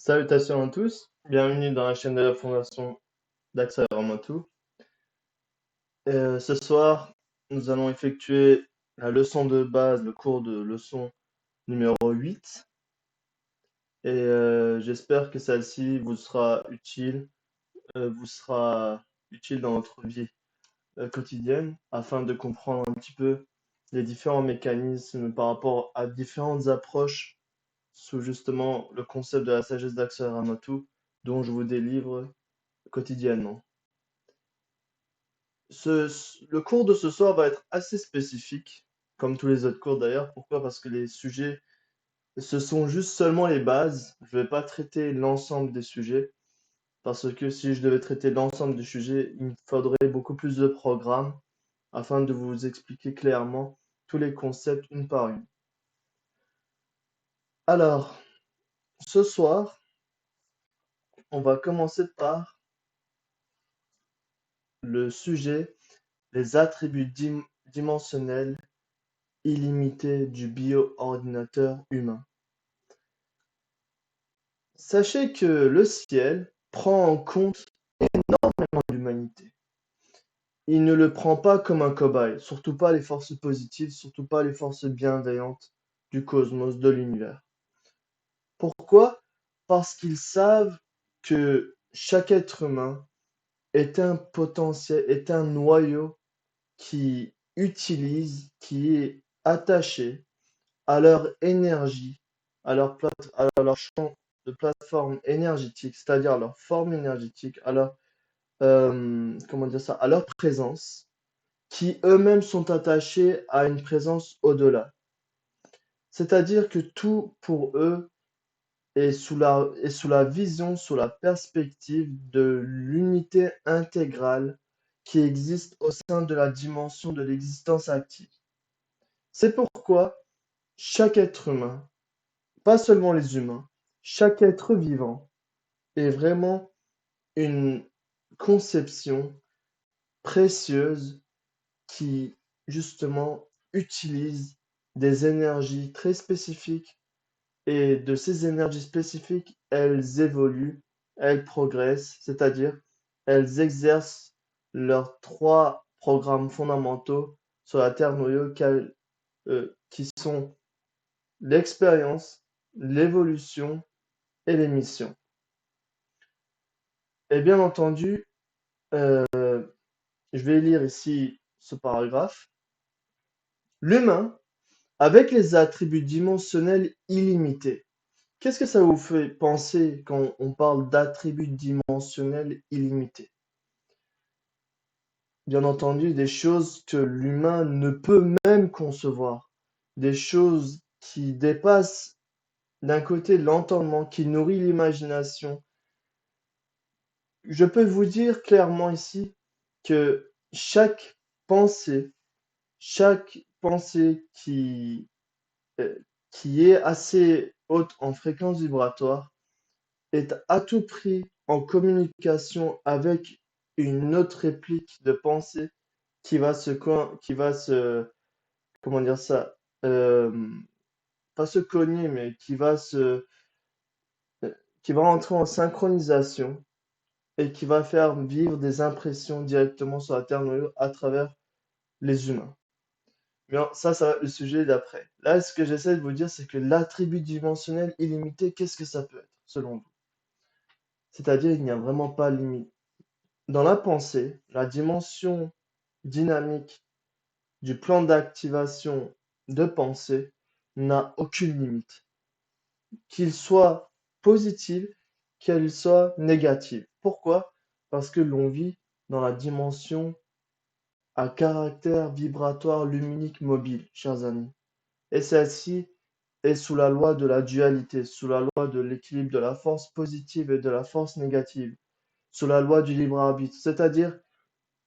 Salutations à tous, bienvenue dans la chaîne de la Fondation d'Axa Ramatou. Ce soir, nous allons effectuer la leçon de base, le cours de leçon numéro 8. J'espère que celle-ci vous sera utile dans votre vie quotidienne afin de comprendre un petit peu les différents mécanismes par rapport à différentes approches sous justement le concept de la sagesse d'Axa Ramatou dont je vous délivre quotidiennement. Le cours de ce soir va être assez spécifique, comme tous les autres cours d'ailleurs. Pourquoi? Parce que les sujets, ce sont juste seulement les bases. Je ne vais pas traiter l'ensemble des sujets, parce que si je devais traiter l'ensemble des sujets, il me faudrait beaucoup plus de programmes afin de vous expliquer clairement tous les concepts une par une. Alors, ce soir, on va commencer par le sujet, les attributs dimensionnels illimités du bio-ordinateur humain. Sachez que le ciel prend en compte énormément l'humanité. Il ne le prend pas comme un cobaye, surtout pas les forces positives, surtout pas les forces bienveillantes du cosmos, de l'univers. Pourquoi? Parce qu'ils savent que chaque être humain est un potentiel, est un noyau qui est attaché à leur énergie, à leur champ de plateforme énergétique, c'est-à-dire à leur forme énergétique, à leur, comment dire ça, à leur présence, qui eux-mêmes sont attachés à une présence au-delà. C'est-à-dire que tout pour eux est sous la vision, sous la perspective de l'unité intégrale qui existe au sein de la dimension de l'existence active. C'est pourquoi chaque être humain, pas seulement les humains, chaque être vivant est vraiment une conception précieuse qui, justement, utilise des énergies très spécifiques et de ces énergies spécifiques, elles évoluent, elles progressent, c'est-à-dire elles exercent leurs trois programmes fondamentaux sur la Terre noyau qui sont l'expérience, l'évolution et les missions. Et bien entendu, euh, je vais lire ici ce paragraphe. L'humain, avec les attributs dimensionnels illimités. Qu'est-ce que ça vous fait penser quand on parle d'attributs dimensionnels illimités? Bien entendu, des choses que l'humain ne peut même concevoir, des choses qui dépassent d'un côté l'entendement, qui nourrit l'imagination. Je peux vous dire clairement ici que pensée, chaque pensée euh, qui est assez haute en fréquence vibratoire est à tout prix en communication avec une autre réplique de pensée qui va se, comment dire ça, euh, pas se cogner, mais qui va entrer en synchronisation et qui va faire vivre des impressions directement sur la Terre noyau à travers les humains. Mais ça va être le sujet d'après. Là, ce que j'essaie de vous dire, c'est que l'attribut dimensionnel illimité, qu'est-ce que ça peut être, selon vous? C'est-à-dire, il n'y a vraiment pas de limite. Dans la pensée, la dimension dynamique du plan d'activation de pensée n'a aucune limite, qu'il soit positif, qu'elle soit négative. Pourquoi? Parce que l'on vit dans la dimension à caractère vibratoire luminique mobile, chers amis. Et celle-ci est sous la loi de la dualité, sous la loi de l'équilibre de la force positive et de la force négative, sous la loi du libre arbitre. C'est-à-dire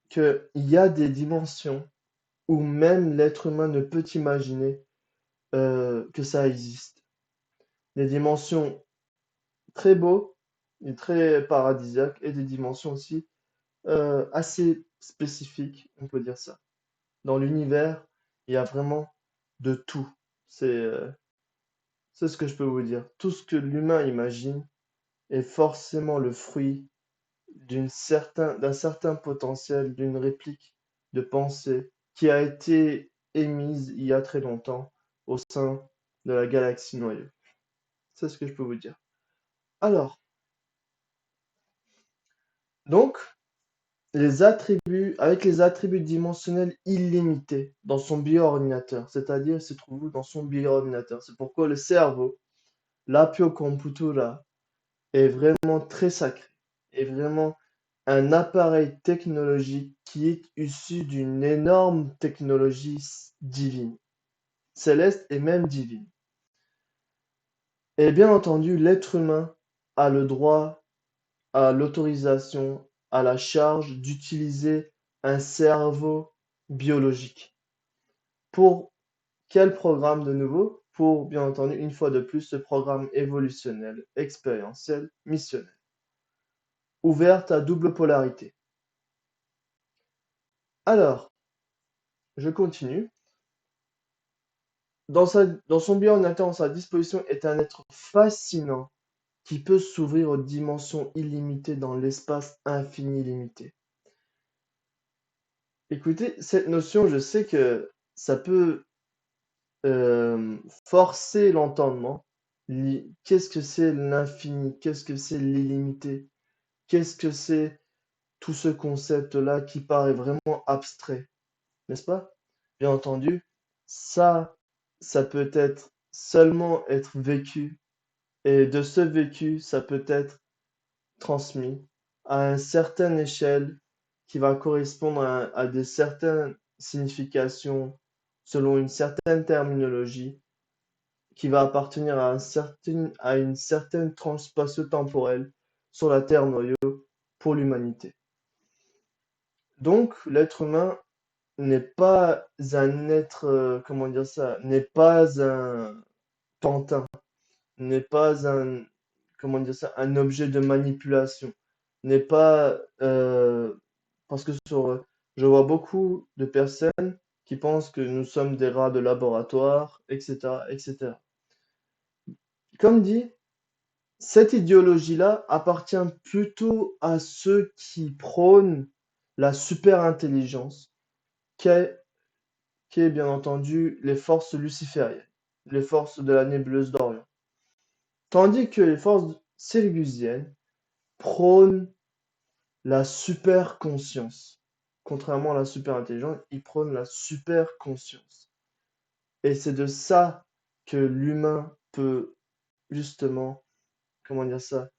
qu'il y a des dimensions où même l'être humain ne peut imaginer que ça existe. Des dimensions très beaux et très paradisiaques et des dimensions aussi assez spécifiques, on peut dire ça. Dans l'univers, il y a vraiment de tout. C'est c'est ce que je peux vous dire. Tout ce que l'humain imagine, est forcément le fruit d'un certain potentiel, d'une réplique de pensée qui a été émise il y a très longtemps au sein de la galaxie noyau. C'est ce que je peux vous dire. Alors, donc, avec les attributs dimensionnels illimités dans son bioordinateur, c'est-à-dire se trouve dans son bioordinateur. C'est pourquoi le cerveau, l'Appio Computura, est vraiment très sacré, est vraiment un appareil technologique qui est issu d'une énorme technologie divine, céleste et même divine. Et bien entendu, l'être humain a le droit, a l'autorisation, a la charge d'utiliser un cerveau biologique. Pour quel programme de nouveau? Pour, bien entendu, une fois de plus, ce programme évolutionnel, expérientiel, missionnel, ouverte à double polarité. Alors, je continue. Dans son bioordinateur, en sa disposition, est un être fascinant qui peut s'ouvrir aux dimensions illimitées dans l'espace infini limité. Écoutez, cette notion, je sais que ça peut forcer l'entendement. Qu'est-ce que c'est l'infini? Qu'est-ce que c'est l'illimité? Qu'est-ce que c'est tout ce concept-là qui paraît vraiment abstrait, n'est-ce pas? Bien entendu, ça, ça peut être seulement être vécu, et de ce vécu, ça peut être transmis à une certaine échelle qui va correspondre à des certaines significations selon une certaine terminologie qui va appartenir à une certaine tranche spatio-temporelle sur la Terre noyau pour l'humanité. Donc, l'être humain n'est pas un être, comment dire ça, n'est pas un pantin, n'est pas un, comment dire ça, un objet de manipulation, n'est pas, parce que je vois beaucoup de personnes qui pensent que nous sommes des rats de laboratoire, etc., etc. Comme dit, cette idéologie-là appartient plutôt à ceux qui prônent la super-intelligence, qu'est bien entendu les forces lucifériennes, les forces de la nébuleuse d'Orion. Tandis que les forces sélégusiennes prônent la super-conscience. Contrairement à la super-intelligence, ils prônent la super-conscience. Et c'est de ça que l'humain peut justement, comment dire ça,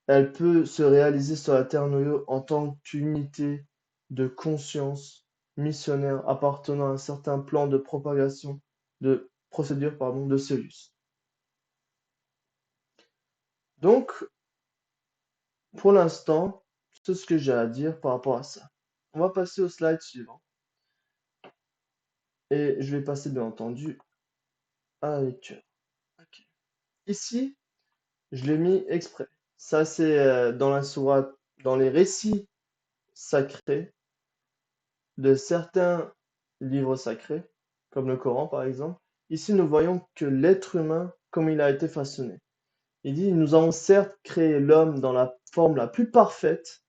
elle peut se réaliser sur la Terre noyau en tant qu'unité de conscience missionnaire appartenant à un certain plan de propagation, de procédure, pardon, de Célus. Donc, pour l'instant, c'est ce que j'ai à dire par rapport à ça. On va passer au slide suivant. Et je vais passer, bien entendu, à la lecture. Ok. Ici, je l'ai mis exprès. Ça, c'est dans la sourate, dans les récits sacrés de certains livres sacrés, comme le Coran par exemple. Ici, nous voyons que l'être humain, comme il a été façonné, il dit, nous avons certes créé l'homme dans la forme la plus parfaite,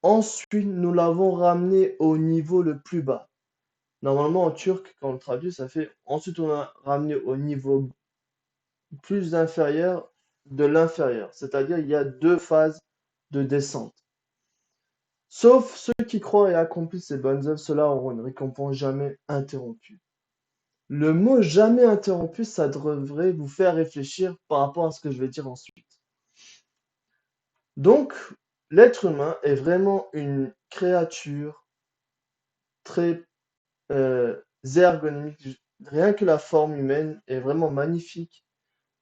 ensuite nous l'avons ramené au niveau le plus bas. Normalement, en turc, quand on le traduit, ça fait ensuite on a ramené au niveau plus inférieur de l'inférieur. C'est-à-dire, il y a deux phases de descente. Sauf ceux qui croient et accomplissent ces bonnes œuvres, ceux-là auront une récompense jamais interrompue. Le mot jamais interrompu, ça devrait vous faire réfléchir par rapport à ce que je vais dire ensuite. Donc, l'être humain est vraiment une créature très ergonomique. Rien que la forme humaine est vraiment magnifique.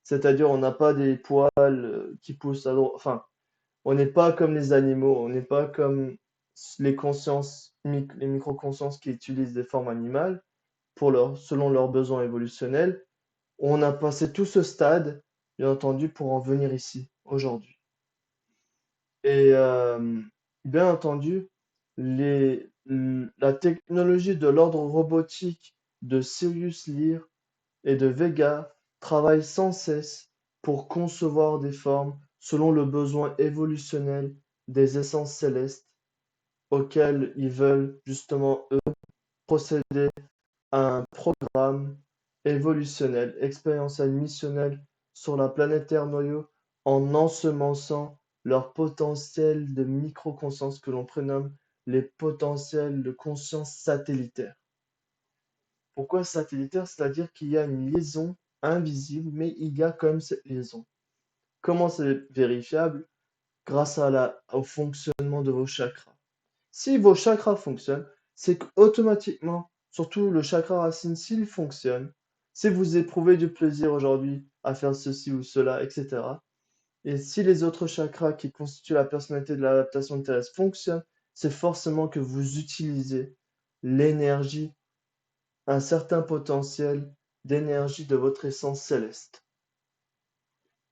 C'est-à-dire, on n'a pas des poils qui poussent à droite. Enfin, on n'est pas comme les animaux, on n'est pas comme les les micro-consciences qui utilisent des formes animales selon leurs besoins évolutionnels. On a passé tout ce stade, bien entendu, pour en venir ici, aujourd'hui. Et bien entendu, la technologie de l'ordre robotique de Sirius Lyre et de Vega travaille sans cesse pour concevoir des formes selon le besoin évolutionnel des essences célestes auxquelles ils veulent justement eux procéder à un programme évolutionnel, expérientiel, missionnel sur la planète Terre noyau en ensemençant leur potentiel de micro-conscience que l'on prénomme les potentiels de conscience satellitaire. Pourquoi satellitaire? C'est-à-dire qu'il y a une liaison invisible, mais il y a quand même cette liaison. Comment c'est vérifiable? Grâce au fonctionnement de vos chakras. Si vos chakras fonctionnent, c'est qu'automatiquement, surtout le chakra racine, s'il fonctionne, si vous éprouvez du plaisir aujourd'hui à faire ceci ou cela, etc., et si les autres chakras qui constituent la personnalité de l'adaptation terrestre fonctionnent, c'est forcément que vous utilisez l'énergie, un certain potentiel d'énergie de votre essence céleste.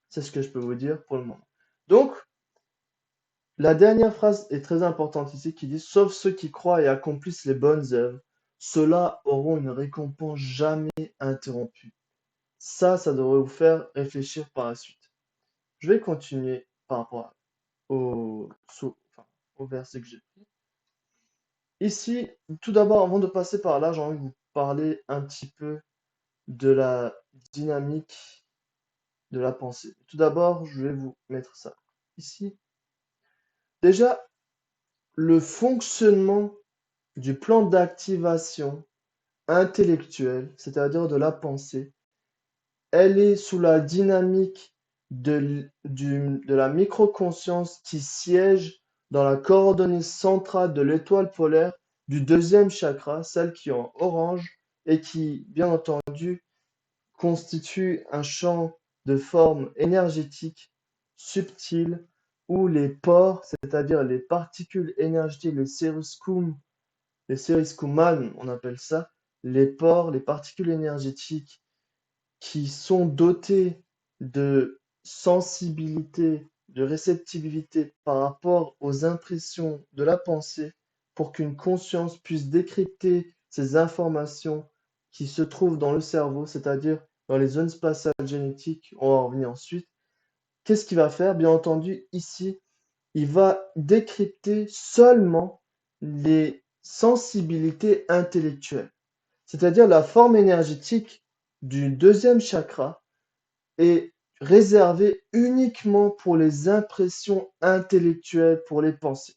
C'est ce que je peux vous dire pour le moment. Donc, la dernière phrase est très importante ici qui dit: Sauf ceux qui croient et accomplissent les bonnes œuvres, ceux-là auront une récompense jamais interrompue. Ça devrait vous faire réfléchir par la suite. Je vais continuer par rapport au verset que j'ai pris. Ici, tout d'abord, avant de passer par là, j'ai envie de vous parler un petit peu de la dynamique de la pensée. Tout d'abord, je vais vous mettre ça ici. Déjà, le fonctionnement du plan d'activation intellectuelle, c'est-à-dire de la pensée, elle est sous la dynamique de la microconscience qui siège dans la coordonnée centrale de l'étoile polaire du deuxième chakra, celle qui est en orange et qui, bien entendu, constitue un champ de forme énergétique subtile où les pores, c'est-à-dire les particules énergétiques, les Ceriscuman, on appelle ça, les pores, les particules énergétiques qui sont dotés de sensibilité, de réceptivité par rapport aux impressions de la pensée pour qu'une conscience puisse décrypter ces informations qui se trouvent dans le cerveau, c'est-à-dire dans les zones spatiales génétiques. On va en revenir ensuite. Qu'est-ce qu'il va faire? Bien entendu, ici, il va décrypter seulement les sensibilités intellectuelles, c'est-à-dire la forme énergétique du deuxième chakra est réservée uniquement pour les impressions intellectuelles, pour les pensées,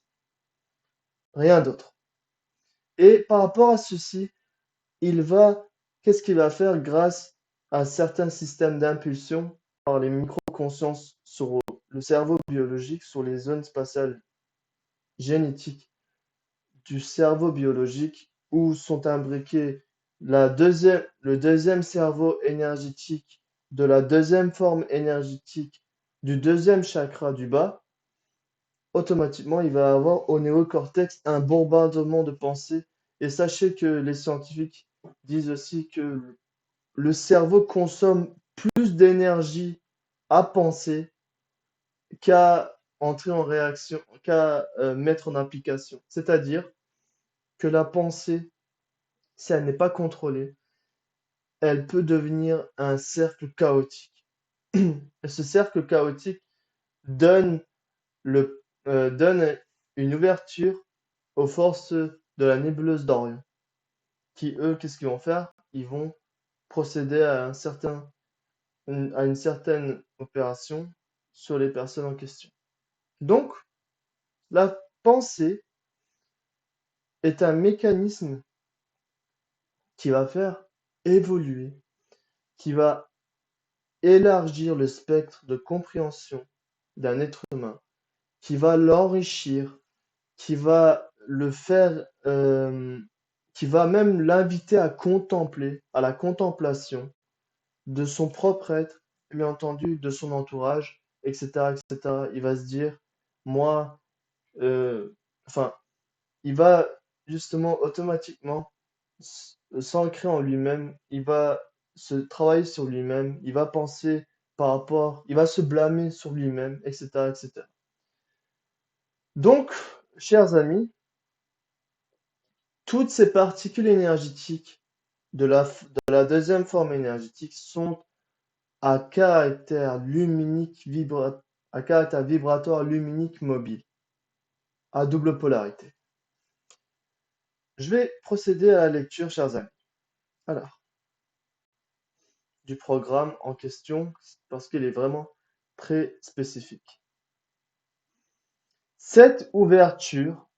rien d'autre. Et par rapport à ceci, qu'est-ce qu'il va faire grâce à certains systèmes d'impulsion par les micro-consciences sur le cerveau biologique, sur les zones spatiales génétiques du cerveau biologique où sont imbriqués le deuxième cerveau énergétique de la deuxième forme énergétique du deuxième chakra du bas, automatiquement, il va avoir au néocortex un bombardement de pensées. Et sachez que les scientifiques disent aussi que le cerveau consomme plus d'énergie à penser qu'à entrer en réaction, qu'à mettre en application. C'est-à-dire que la pensée, si elle n'est pas contrôlée, elle peut devenir un cercle chaotique. Et ce cercle chaotique donne, donne une ouverture aux forces de la nébuleuse d'Orion, qui, eux, qu'est-ce qu'ils vont faire? Ils vont procéder à à une certaine opération sur les personnes en question. Donc, la pensée est un mécanisme qui va faire évoluer, qui va élargir le spectre de compréhension d'un être humain, qui va l'enrichir, qui va le faire, qui va même l'inviter à contempler, à la contemplation de son propre être, bien entendu, de son entourage, etc., etc. Il va se dire, moi, enfin, il va justement automatiquement s'ancrer en lui-même, il va se travailler sur lui-même, il va penser il va se blâmer sur lui-même, etc., etc. Donc, chers amis, toutes ces particules énergétiques de la deuxième forme énergétique sont à caractère luminique à caractère vibratoire luminique mobile, à double polarité. Je vais procéder à la lecture, chers amis. Alors, du programme en question, parce qu'il est vraiment très spécifique. Cette ouverture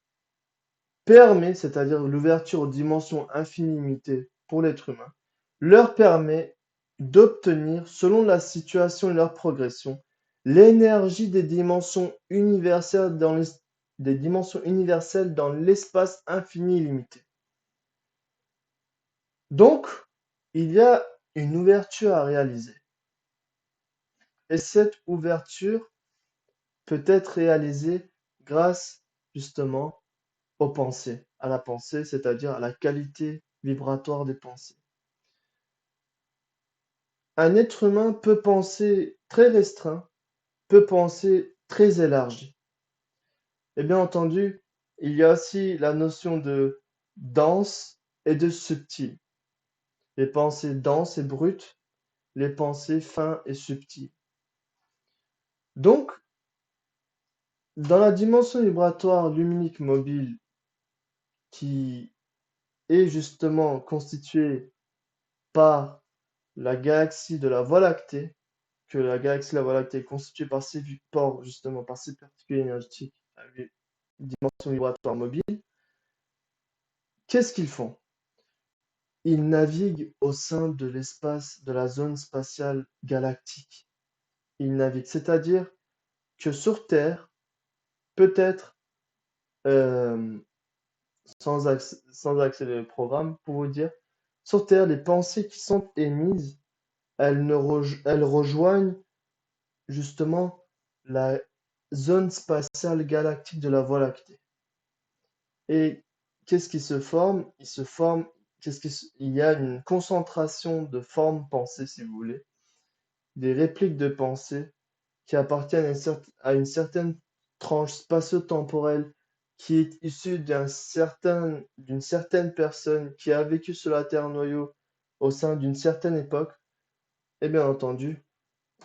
permet, c'est-à-dire l'ouverture aux dimensions infinies pour l'être humain, leur permet d'obtenir, selon la situation et leur progression, l'énergie des dimensions universelles dans l'espace infini illimité. Donc, il y a une ouverture à réaliser. Et cette ouverture peut être réalisée grâce justement aux pensées, à la pensée, c'est-à-dire à la qualité vibratoire des pensées. Un être humain peut penser très restreint, peut penser très élargi. Et bien entendu, il y a aussi la notion de dense et de subtil. Les pensées denses et brutes, les pensées fins et subtiles. Donc, dans la dimension vibratoire luminique mobile qui est justement constituée par la galaxie de la Voie lactée, que la galaxie de la Voie lactée est constituée par ces justement par ces particules énergétiques à dimension vibratoire mobile, qu'est-ce qu'ils font? Ils naviguent au sein de l'espace de la zone spatiale galactique. Ils naviguent, c'est-à-dire que sur Terre, peut-être, euh, sans accéder au programme, pour vous dire, sur Terre, les pensées qui sont émises, elles rejoignent justement la zone spatiale galactique de la Voie lactée. Et qu'est-ce qui se forme? Il y a une concentration de formes pensées, si vous voulez, des répliques de pensée qui appartiennent à une certaine tranche spatio-temporelle qui est issue d'une certaine personne qui a vécu sur la Terre noyau au sein d'une certaine époque. Et bien entendu,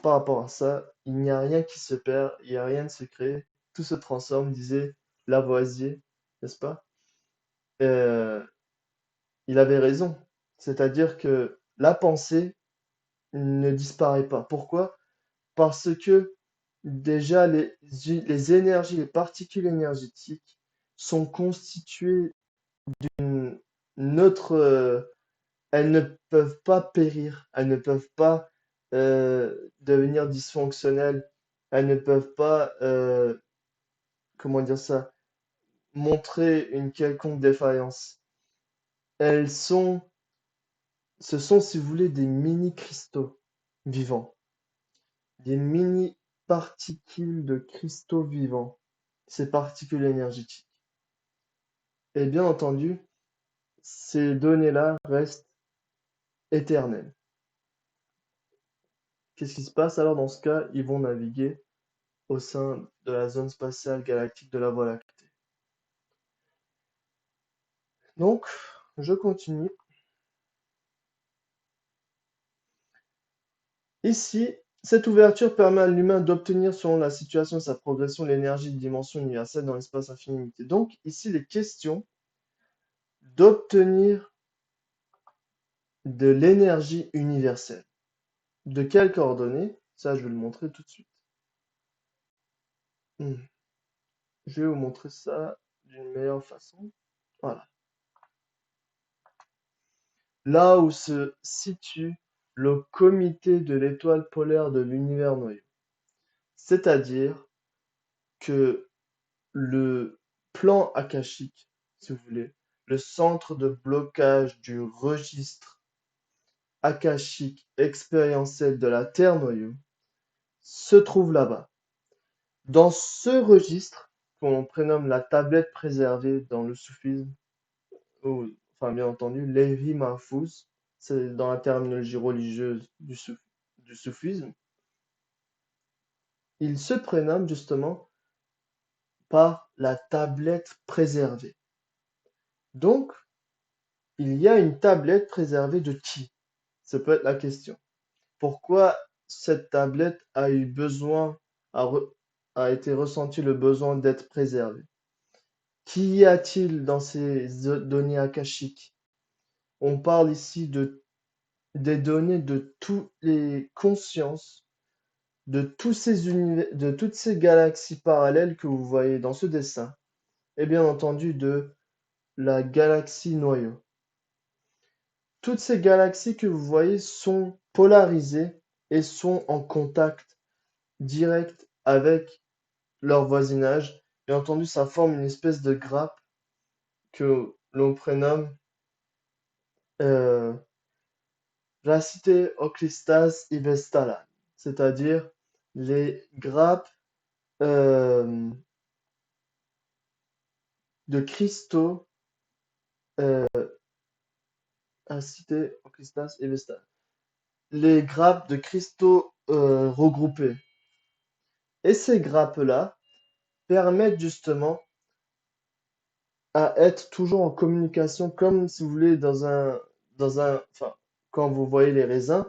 par rapport à ça, il n'y a rien qui se perd, il n'y a rien de secret, tout se transforme, disait Lavoisier, n'est-ce pas? Euh, il avait raison. C'est-à-dire que la pensée ne disparaît pas. Pourquoi? Parce que déjà les énergies, les particules énergétiques sont constituées d'une autre, elles ne peuvent pas périr, elles ne peuvent pas devenir dysfonctionnelles, elles ne peuvent pas, comment dire ça, montrer une quelconque défaillance. Elles sont, ce sont, si vous voulez, des mini-cristaux vivants, des mini-particules de cristaux vivants, ces particules énergétiques. Et bien entendu, ces données-là restent éternelles. Qu'est-ce qui se passe alors dans ce cas? Ils vont naviguer au sein de la zone spatiale galactique de la Voie lactée. Donc, je continue. Ici, cette ouverture permet à l'humain d'obtenir, selon la situation et sa progression, l'énergie de dimension universelle dans l'espace infini limité. Donc, ici, les questions d'obtenir de l'énergie universelle. De quelles coordonnées? Ça, je vais le montrer tout de suite. Je vais vous montrer ça d'une meilleure façon. Voilà. Là où se situe le comité de l'étoile polaire de l'univers noyau. C'est-à-dire que le plan akashique, si vous voulez, le centre de blocage du registre akashique expérientiel de la Terre noyau, se trouve là-bas. Dans ce registre, qu'on prénomme la tablette préservée dans le soufisme, ou, enfin bien entendu, Lévi Mahfouz, c'est dans la terminologie religieuse du soufisme, il se prénomme justement par la tablette préservée. Donc, il y a une tablette préservée de qui? Ça peut être la question. Pourquoi cette tablette a eu besoin, a été ressenti le besoin d'être préservé. Qu'y a-t-il dans ces données akashiques? On parle ici des données de toutes les consciences, de toutes ces galaxies parallèles que vous voyez dans ce dessin, et bien entendu de la galaxie noyau. Toutes ces galaxies que vous voyez sont polarisées et sont en contact direct avec leur voisinage. Bien entendu, ça forme une espèce de grappe que l'on prénomme Racite Oclistas y Vestala, c'est-à-dire les grappes euh, de cristaux Racite Oclistas y Vestala, les grappes de cristaux regroupés. Et ces grappes-là permettent justement à être toujours en communication, comme si vous voulez enfin, quand vous voyez les raisins,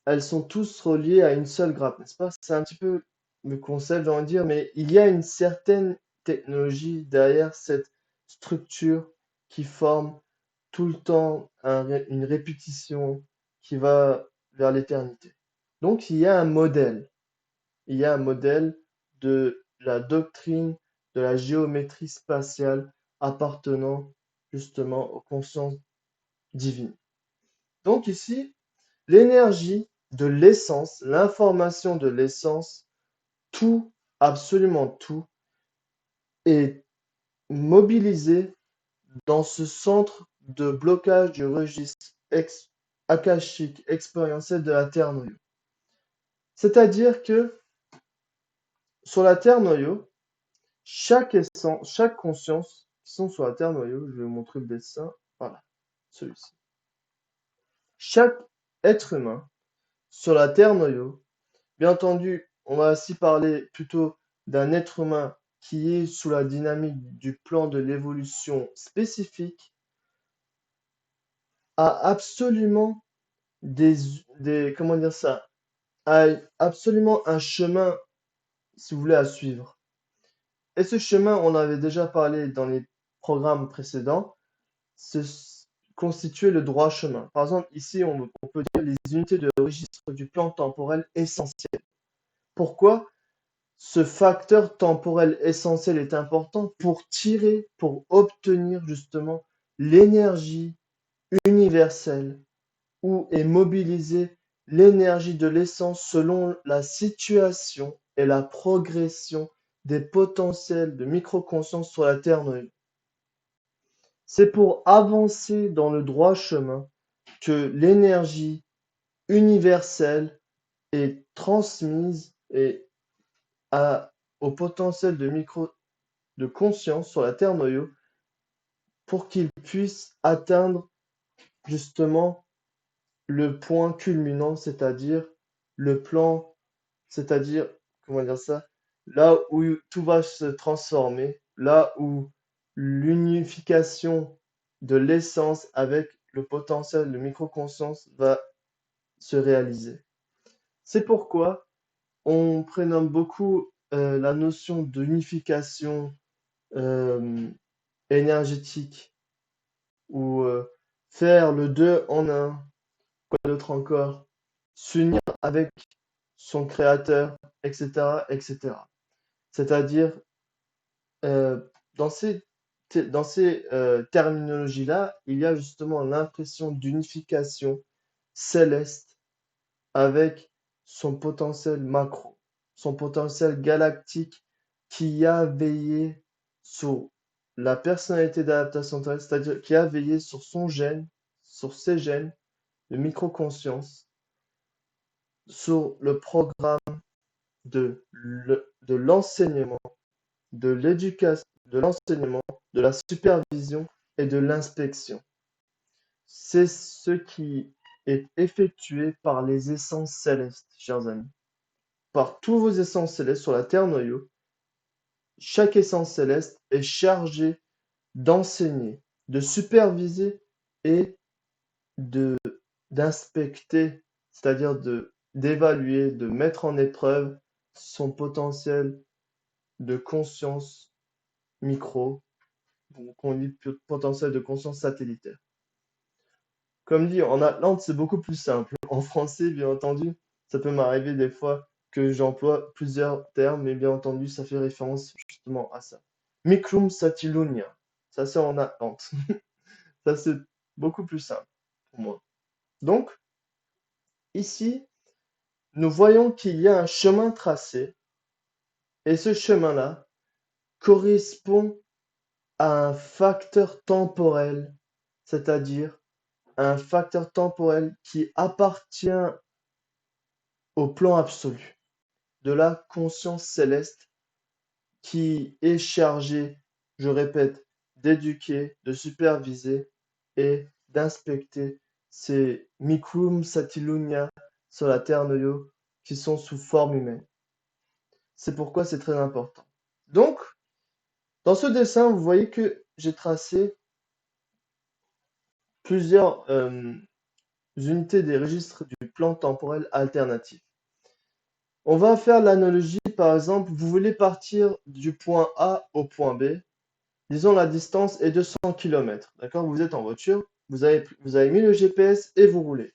elles sont tous reliées à une seule grappe, n'est-ce pas? C'est un petit peu le concept, j'ai envie de dire, mais il y a une certaine technologie derrière cette structure qui forme tout le temps une répétition qui va vers l'éternité. Donc il y a un modèle de la doctrine de la géométrie spatiale appartenant justement aux consciences divines. Donc ici, l'énergie de l'essence, l'information de l'essence, tout, absolument tout, est mobilisé dans ce centre de blocage du registre akashique expérientiel de la Terre noyau. C'est-à-dire que sur la Terre noyau, chaque essence, chaque conscience qui sont sur la Terre noyau, je vais vous montrer le dessin, voilà, celui-ci. Chaque être humain sur la Terre noyau, bien entendu, on va aussi parler plutôt d'un être humain qui est sous la dynamique du plan de l'évolution spécifique, a absolument comment dire ça, a absolument un chemin, si vous voulez, à suivre. Et ce chemin, on avait déjà parlé dans les programmes précédents, se constituer le droit chemin. Par exemple, ici, on peut dire les unités de registre du plan temporel essentiel. Pourquoi ce facteur temporel essentiel est important? Pour obtenir justement l'énergie universelle où est mobilisée l'énergie de l'essence selon la situation et la progression des potentiels de microconscience sur la Terre noyau. C'est pour avancer dans le droit chemin que l'énergie universelle est transmise au potentiel de conscience sur la Terre noyau pour qu'il puisse atteindre justement le point culminant, c'est-à-dire le plan, c'est-à-dire, comment dire ça, là où tout va se transformer, là où l'unification de l'essence avec le potentiel de microconscience va se réaliser. C'est pourquoi on prénomme beaucoup la notion d'unification énergétique ou faire le deux en un, quoi d'autre encore, s'unir avec son créateur, etc., etc. C'est-à-dire, euh, dans ces terminologies-là, il y a justement l'impression d'unification céleste avec son potentiel macro, son potentiel galactique qui a veillé sur la personnalité d'adaptation terrestre, c'est-à-dire qui a veillé sur son gène, sur ses gènes de microconscience, sur le programme de l'enseignement, de l'éducation, de l'enseignement, de la supervision et de l'inspection. C'est ce qui est effectué par les essences célestes, chers amis. Par tous vos essences célestes sur la Terre noyau, chaque essence céleste est chargée d'enseigner, de superviser et de d'inspecter, c'est-à-dire d'évaluer, de mettre en épreuve son potentiel de conscience micro, donc on dit potentiel de conscience satellitaire. Comme dit, en Atlante, c'est beaucoup plus simple. En français, bien entendu, ça peut m'arriver des fois que j'emploie plusieurs termes, mais bien entendu, ça fait référence justement à ça. Micrum satilunia, ça c'est en Atlante. Ça c'est beaucoup plus simple pour moi. Donc, ici, nous voyons qu'il y a un chemin tracé, et ce chemin-là correspond à un facteur temporel, c'est-à-dire un facteur temporel qui appartient au plan absolu de la conscience céleste qui est chargée, je répète, d'éduquer, de superviser et d'inspecter ces micrum satilunia sur la Terre Noyo qui sont sous forme humaine. C'est pourquoi c'est très important. Donc, dans ce dessin, vous voyez que j'ai tracé plusieurs unités des registres du plan temporel alternatif. On va faire l'analogie, par exemple, vous voulez partir du point A au point B. Disons la distance est de 100 km. D'accord? Vous êtes en voiture, vous avez mis le GPS et vous roulez.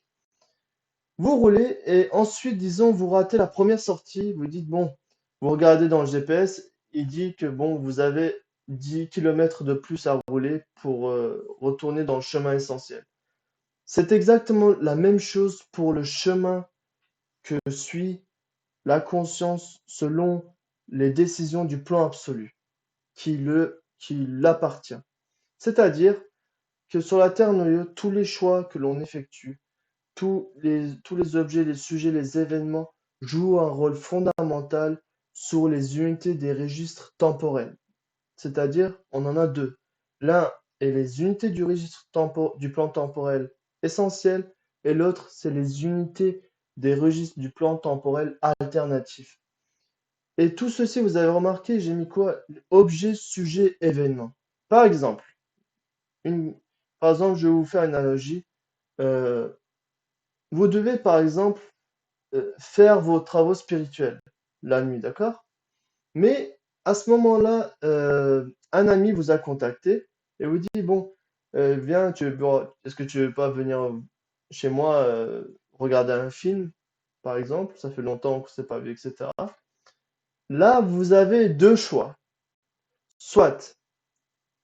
Vous roulez et ensuite, disons, vous ratez la première sortie. Vous dites, bon, vous regardez dans le GPS, il dit que bon, vous avez 10 km de plus à rouler pour retourner dans le chemin essentiel. C'est exactement la même chose pour le chemin que suit la conscience selon les décisions du plan absolu qui l'appartient. C'est-à-dire que sur la Terre Noyo, tous les choix que l'on effectue, tous les objets, les sujets, les événements jouent un rôle fondamental sur les unités des registres temporels. C'est-à-dire, on en a deux. L'un est les unités du registre du plan temporel essentiel et l'autre, c'est les unités des registres du plan temporel alternatif. Et tout ceci, vous avez remarqué, j'ai mis quoi? Objet, sujet, événement. Par exemple, une, par exemple, je vais vous faire une analogie. Euh, Vous devez, par exemple, faire vos travaux spirituels la nuit, d'accord? Mais à ce moment-là, un ami vous a contacté et vous dit, bon, viens, est-ce que tu veux pas venir chez moi regarder un film, par exemple? Ça fait longtemps qu'on ne s'est pas vu, etc. Là, vous avez deux choix. Soit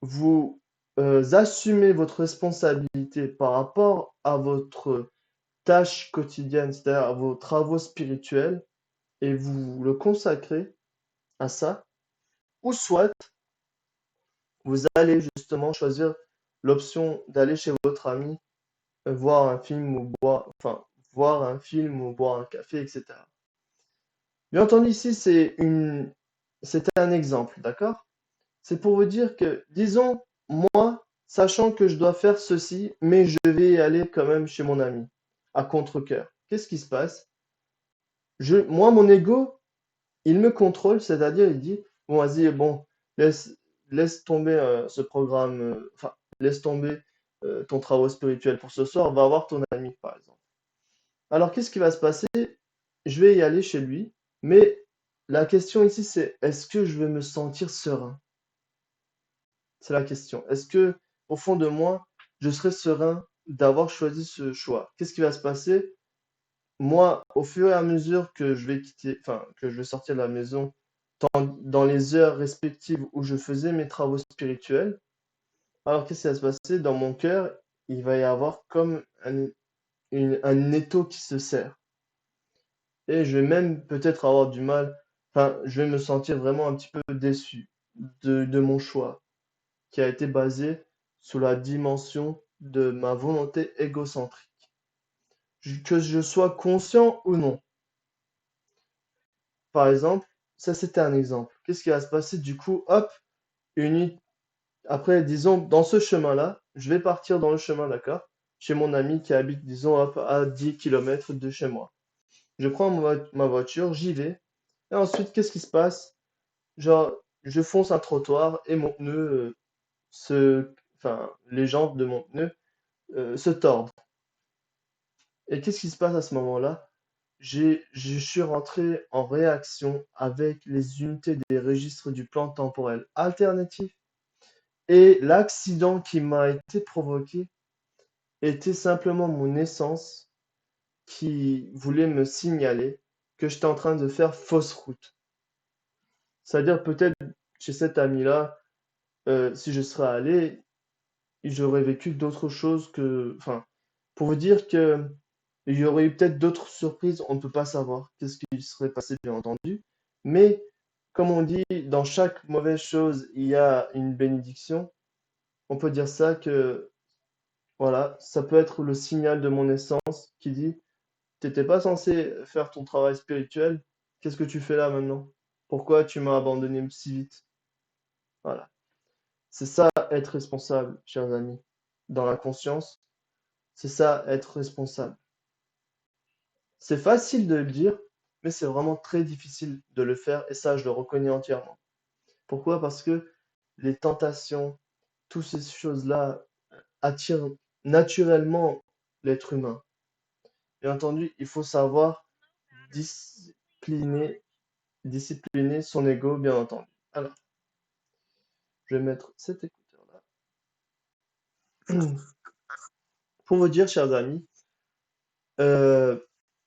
vous assumez votre responsabilité par rapport à votre tâche quotidienne, c'est-à-dire à vos travaux spirituels, et vous le consacrez à ça, ou soit vous allez justement choisir l'option d'aller chez votre ami, voir un film ou voir un film ou boire un café, etc. Bien entendu, ici, c'est un exemple, d'accord? C'est pour vous dire que, disons, moi, sachant que je dois faire ceci, mais je vais y aller quand même chez mon ami, à contre-cœur. Qu'est-ce qui se passe? Moi, mon ego, il me contrôle, c'est-à-dire il dit, bon, vas-y, bon, laisse, laisse tomber ce programme, enfin, laisse tomber ton travail spirituel pour ce soir, va voir ton ami, par exemple. Alors, qu'est-ce qui va se passer? Je vais y aller chez lui, mais la question ici, c'est est-ce que je vais me sentir serein? C'est la question. Est-ce que, au fond de moi, je serai serein d'avoir choisi ce choix? Qu'est-ce qui va se passer? Moi, au fur et à mesure que je vais que je vais sortir de la maison, dans les heures respectives où je faisais mes travaux spirituels, alors qu'est-ce qui va se passer? Dans mon cœur, il va y avoir comme un étau qui se serre. Et je vais même peut-être avoir du mal, enfin, je vais me sentir vraiment un petit peu déçu de mon choix, qui a été basé sur la dimension de ma volonté égocentrique. Que je sois conscient ou non. Par exemple, ça c'était un exemple. Qu'est-ce qui va se passer du coup? Hop, une, après, disons, dans ce chemin-là, je vais partir dans le chemin, d'accord? Chez mon ami qui habite, disons, hop, à 10 km de chez moi. Je prends ma voiture, j'y vais. Et ensuite, qu'est-ce qui se passe? Genre, je fonce un trottoir et mon pneu les jantes de mon pneu se tordent. Et qu'est-ce qui se passe à ce moment-là? je suis rentré en réaction avec les unités des registres du plan temporel alternatif et l'accident qui m'a été provoqué était simplement mon essence qui voulait me signaler que j'étais en train de faire fausse route. C'est-à-dire peut-être chez cet ami-là, si je serais allé, j'aurais vécu d'autres choses que, enfin, pour vous dire que il y aurait eu peut-être d'autres surprises, on ne peut pas savoir qu'est-ce qui serait passé, bien entendu. Mais comme on dit, dans chaque mauvaise chose, il y a une bénédiction. On peut dire ça que, voilà, ça peut être le signal de mon essence qui dit, t'étais pas censé faire ton travail spirituel, qu'est-ce que tu fais là maintenant? Pourquoi tu m'as abandonné si vite? Voilà. C'est ça être responsable, chers amis. Dans la conscience, c'est ça être responsable. C'est facile de le dire, mais c'est vraiment très difficile de le faire et ça, je le reconnais entièrement. Pourquoi? Parce que les tentations, toutes ces choses-là attirent naturellement l'être humain. Bien entendu, il faut savoir discipliner, discipliner son ego, bien entendu. Alors, je vais mettre cet écouteur-là. Pour vous dire, chers amis, euh,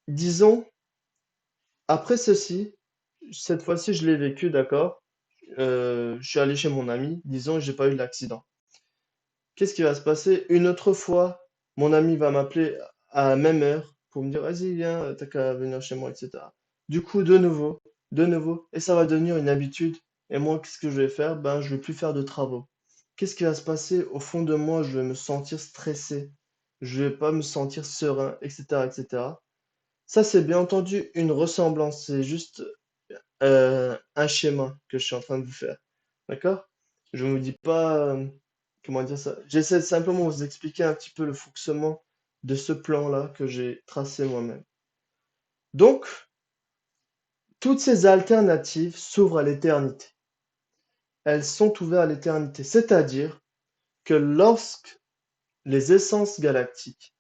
disons, après ceci, cette fois-ci, je l'ai vécu, d'accord? Je suis allé chez mon ami, disons, j'ai pas eu l'accident. Qu'est-ce qui va se passer? Une autre fois, mon ami va m'appeler à la même heure pour me dire, vas-y, viens, t'as qu'à venir chez moi, etc. Du coup, de nouveau, et ça va devenir une habitude. Et moi, qu'est-ce que je vais faire? Ben, je vais plus faire de travaux. Qu'est-ce qui va se passer? Au fond de moi, je vais me sentir stressé. Je vais pas me sentir serein, etc., etc. Ça, c'est bien entendu une ressemblance. C'est juste un schéma que je suis en train de vous faire. D'accord? Je ne vous dis pas comment dire ça. J'essaie de simplement vous expliquer un petit peu le fonctionnement de ce plan-là que j'ai tracé moi-même. Donc, toutes ces alternatives s'ouvrent à l'éternité. Elles sont ouvertes à l'éternité. C'est-à-dire que lorsque les essences galactiques,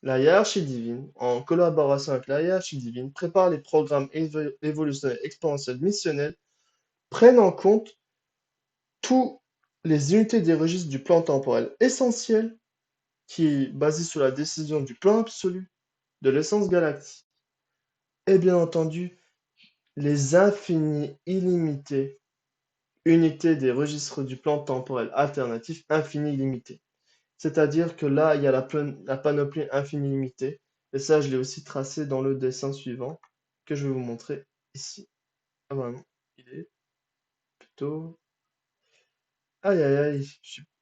la hiérarchie divine, en collaboration avec la hiérarchie divine, préparent les programmes évolutionnels exponentiels missionnels, prennent en compte tous les unités des registres du plan temporel essentiel qui est basé sur la décision du plan absolu de l'essence galactique et bien entendu les infinis illimités unités des registres du plan temporel alternatif infini illimité. C'est-à-dire que là, il y a la panoplie infinie limitée et ça, je l'ai aussi tracé dans le dessin suivant que je vais vous montrer ici. Ah bah non, il est plutôt... Aïe aïe aïe,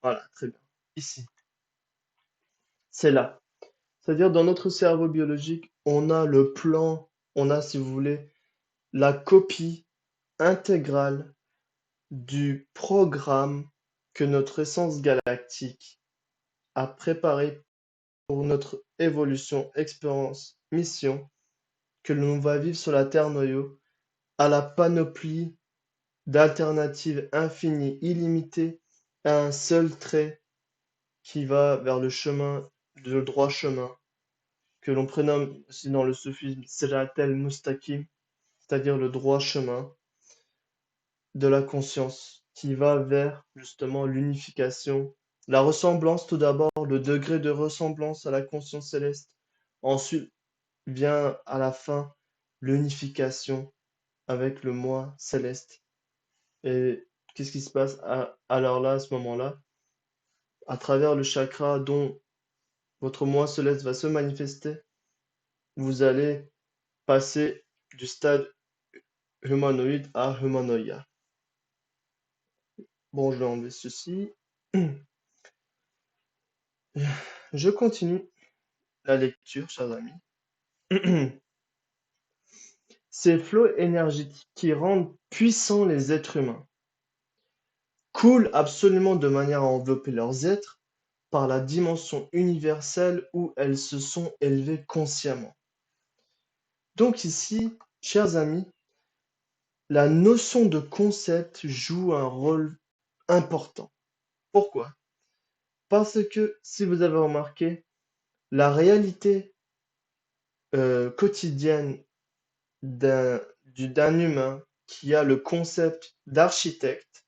voilà, très bien. Ici, c'est là. C'est-à-dire, dans notre cerveau biologique, on a le plan, on a, si vous voulez, la copie intégrale du programme que notre essence galactique a préparé pour notre évolution, expérience, mission, que l'on va vivre sur la Terre noyau, à la panoplie d'alternatives infinies, illimitées, à un seul trait qui va vers le chemin, le droit chemin que l'on prénomme aussi dans le soufisme Sirat al-Mustaqim, c'est-à-dire le droit chemin de la conscience qui va vers justement l'unification, la ressemblance tout d'abord, le degré de ressemblance à la conscience céleste. Ensuite vient à la fin l'unification avec le moi céleste. Et qu'est-ce qui se passe alors là, à ce moment-là? À travers le chakra dont votre moi céleste va se manifester, vous allez passer du stade humanoïde à humanoïa. Bon, je vais enlever ceci. Je continue la lecture, chers amis. Ces flots énergétiques qui rendent puissants les êtres humains coulent absolument de manière à envelopper leurs êtres par la dimension universelle où elles se sont élevées consciemment. Donc ici, chers amis, la notion de concept joue un rôle important. Pourquoi? Parce que, si vous avez remarqué, la réalité quotidienne d'un humain qui a le concept d'architecte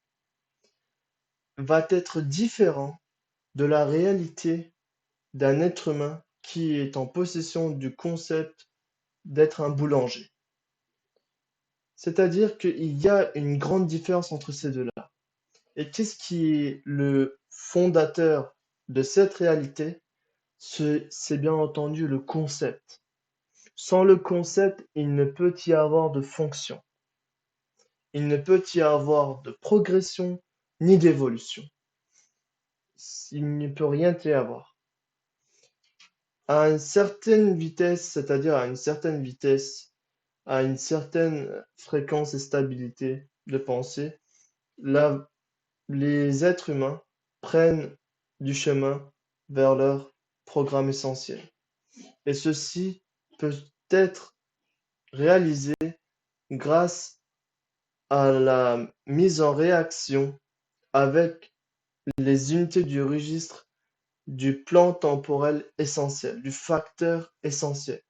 va être différent de la réalité d'un être humain qui est en possession du concept d'être un boulanger. C'est-à-dire qu'il y a une grande différence entre ces deux-là. Et qu'est-ce qui est le fondateur de cette réalité? C'est bien entendu le concept. Sans le concept, il ne peut y avoir de fonction. Il ne peut y avoir de progression ni d'évolution. Il ne peut rien y avoir. À une certaine vitesse, c'est-à-dire à une certaine vitesse, à une certaine fréquence et stabilité de pensée, là, les êtres humains prennent du chemin vers leur programme essentiel. Et ceci peut être réalisé grâce à la mise en réaction avec les unités du registre du plan temporel essentiel, du facteur essentiel.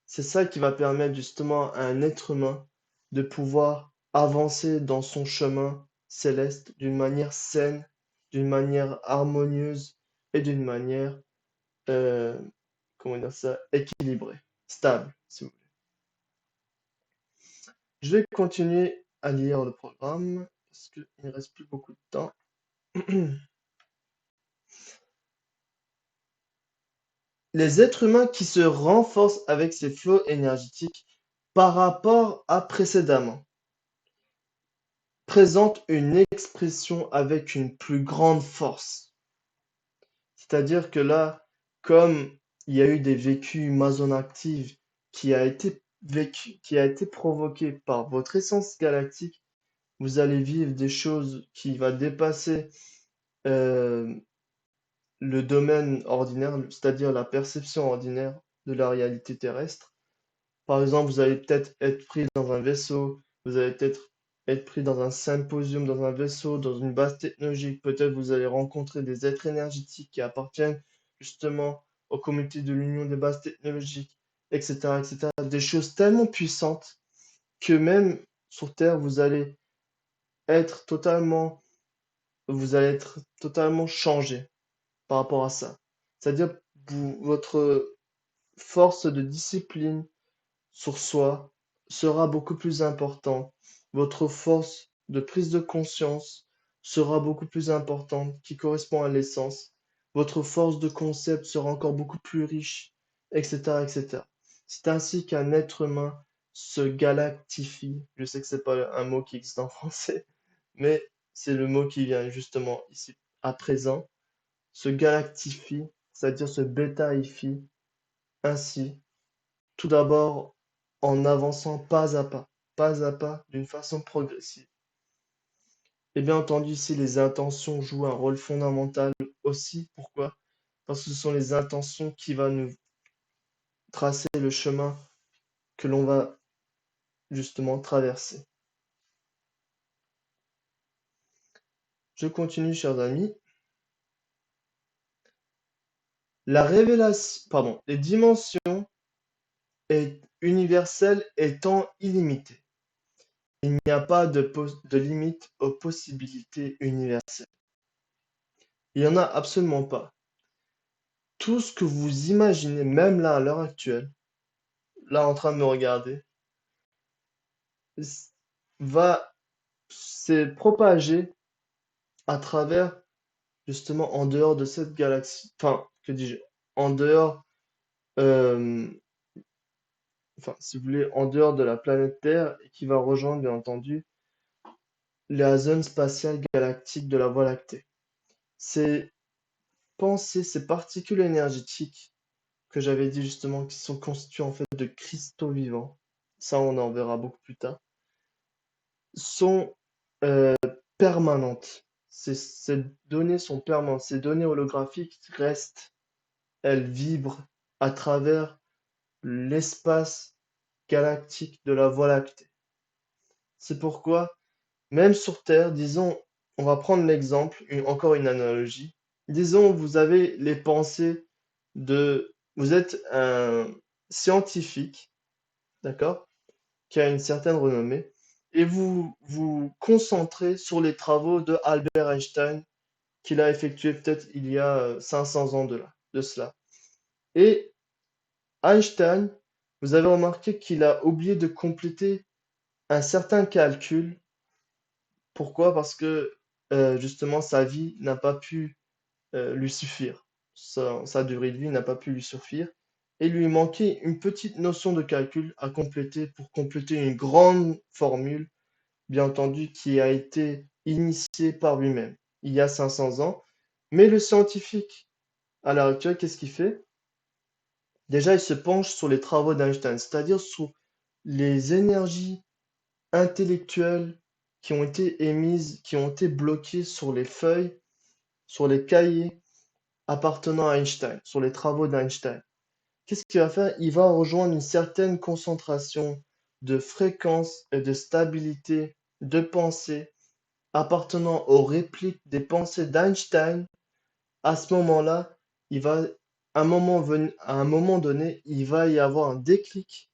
C'est ça qui va permettre justement à un être humain de pouvoir avancer dans son chemin céleste d'une manière saine, d'une manière harmonieuse et d'une manière, euh, comment dire ça, équilibrée, stable, si vous voulez. Je vais continuer à lire le programme parce qu'il ne reste plus beaucoup de temps. Les êtres humains qui se renforcent avec ces flots énergétiques par rapport à précédemment présentent une expression avec une plus grande force. C'est-à-dire que là, comme il y a eu des vécus Amazon actives qui a été qui a été provoqué par votre essence galactique, vous allez vivre des choses qui va dépasser euh, le domaine ordinaire, c'est-à-dire la perception ordinaire de la réalité terrestre. Par exemple, vous allez peut-être être pris dans un vaisseau, vous allez peut-être être pris dans un symposium, dans un vaisseau, dans une base technologique. Peut-être vous allez rencontrer des êtres énergétiques qui appartiennent justement au comité de l'Union des bases technologiques, etc., etc. Des choses tellement puissantes que même sur Terre, être totalement, vous allez être totalement changé par rapport à ça. C'est-à-dire, votre force de discipline sur soi sera beaucoup plus important. Votre force de prise de conscience sera beaucoup plus importante, qui correspond à l'essence. Votre force de concept sera encore beaucoup plus riche, etc., etc. C'est ainsi qu'un être humain se galactifie. Je sais que c'est pas un mot qui existe en français, mais c'est le mot qui vient justement ici à présent. Se galactifie, c'est-à-dire se bétaifie ainsi tout d'abord en avançant pas à pas, d'une façon progressive. Et bien entendu, ici, les intentions jouent un rôle fondamental aussi. Pourquoi? Parce que ce sont les intentions qui vont nous tracer le chemin que l'on va justement traverser. Je continue, chers amis. La révélation, pardon, les dimensions universelles étant illimitées. Il n'y a pas de limite aux possibilités universelles. Il n'y en a absolument pas. Tout ce que vous imaginez, même là, à l'heure actuelle, là, en train de me regarder, s- va se propager à travers, justement, en dehors de cette galaxie. Enfin, que dis-je? En dehors, euh, enfin, si vous voulez, en dehors de la planète Terre et qui va rejoindre, bien entendu, la zone spatiale galactique de la Voie lactée. Ces pensées, ces particules énergétiques que j'avais dit justement, qui sont constituées en fait de cristaux vivants, ça on en verra beaucoup plus tard, sont permanentes. Ces données sont permanentes. Ces données holographiques restent, elles vibrent à travers l'espace galactique de la Voie lactée. C'est pourquoi, même sur Terre, disons, on va prendre l'exemple, encore une analogie. Disons, vous avez les pensées de... Vous êtes scientifique, d'accord, qui a une certaine renommée, et vous vous concentrez sur les travaux de Albert Einstein qu'il a effectués peut-être il y a 500 ans de cela. Et Einstein, vous avez remarqué qu'il a oublié de compléter un certain calcul. Pourquoi? Parce que justement sa vie n'a pas pu lui suffire. Sa durée de vie n'a pas pu lui suffire. Et il lui manquait une petite notion de calcul à compléter pour compléter une grande formule, bien entendu, qui a été initiée par lui-même il y a 500 ans. Mais le scientifique, à l'heure actuelle, qu'est-ce qu'il fait? Déjà, il se penche sur les travaux d'Einstein, c'est-à-dire sur les énergies intellectuelles qui ont été émises, qui ont été bloquées sur les feuilles, sur les cahiers appartenant à Einstein, sur les travaux d'Einstein. Qu'est-ce qu'il va faire? Il va rejoindre une certaine concentration de fréquence et de stabilité de pensée appartenant aux répliques des pensées d'Einstein. À ce moment-là, il va, à un moment donné, il va y avoir un déclic.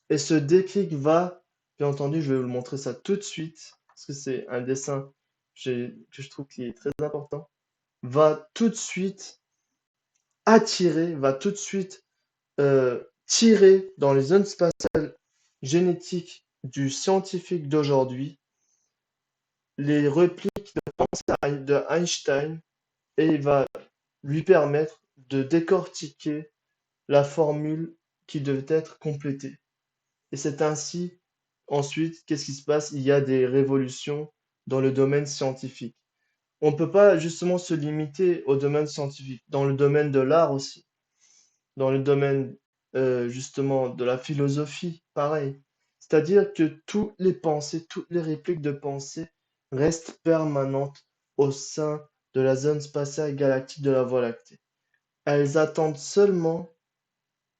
Et ce déclic va, bien entendu, je vais vous le montrer ça tout de suite, parce que c'est un dessin que je trouve qui est très important, va tout de suite va tout de suite tirer dans les zones spatiales génétiques du scientifique d'aujourd'hui les répliques de pensée de Einstein et il va lui permettre de décortiquer la formule qui devait être complétée. Et c'est ainsi, ensuite, qu'est-ce qui se passe? Il y a des révolutions dans le domaine scientifique. On ne peut pas justement se limiter au domaine scientifique, dans le domaine de l'art aussi, dans le domaine justement de la philosophie, pareil. C'est-à-dire que toutes les pensées, toutes les répliques de pensée restent permanentes au sein de la zone spatiale galactique de la Voie lactée. Elles attendent seulement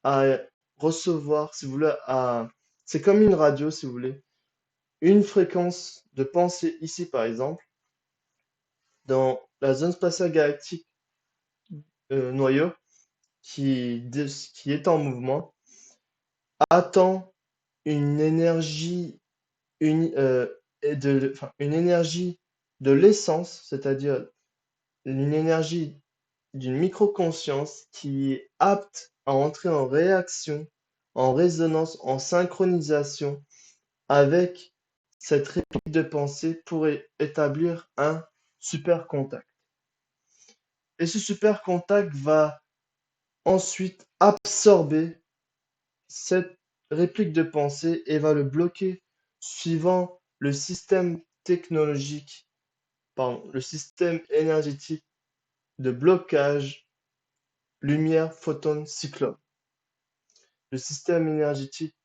à recevoir, si vous voulez, c'est comme une radio, si vous voulez, une fréquence de pensée ici, par exemple, dans la zone spatiale galactique noyau, qui est en mouvement, attend une énergie, une énergie de l'essence, c'est-à-dire une énergie d'une micro-conscience qui est apte à entrer en réaction, en résonance, en synchronisation avec cette réplique de pensée pour établir un super contact. Et ce super contact va ensuite absorber cette réplique de pensée et va le bloquer suivant le système technologique, pardon, le système énergétique de blocage lumière, photon, cyclone. Le système énergétique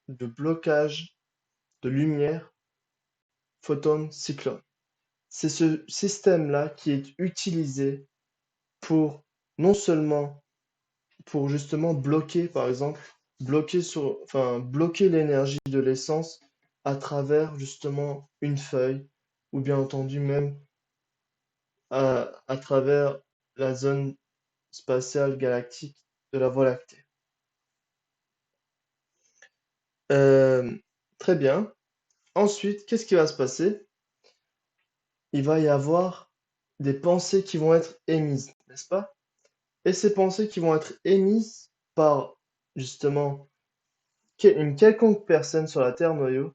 de blocage de lumière, photon, cyclone. C'est ce système-là qui est utilisé pour non seulement pour justement bloquer, par exemple, bloquer l'énergie de l'essence à travers justement une feuille, ou bien entendu même à travers la zone spatiale galactique de la Voie lactée. Euh, Très bien. Ensuite, qu'est-ce qui va se passer? Il va y avoir des pensées qui vont être émises, n'est-ce pas? Et ces pensées qui vont être émises par justement une quelconque personne sur la Terre noyau,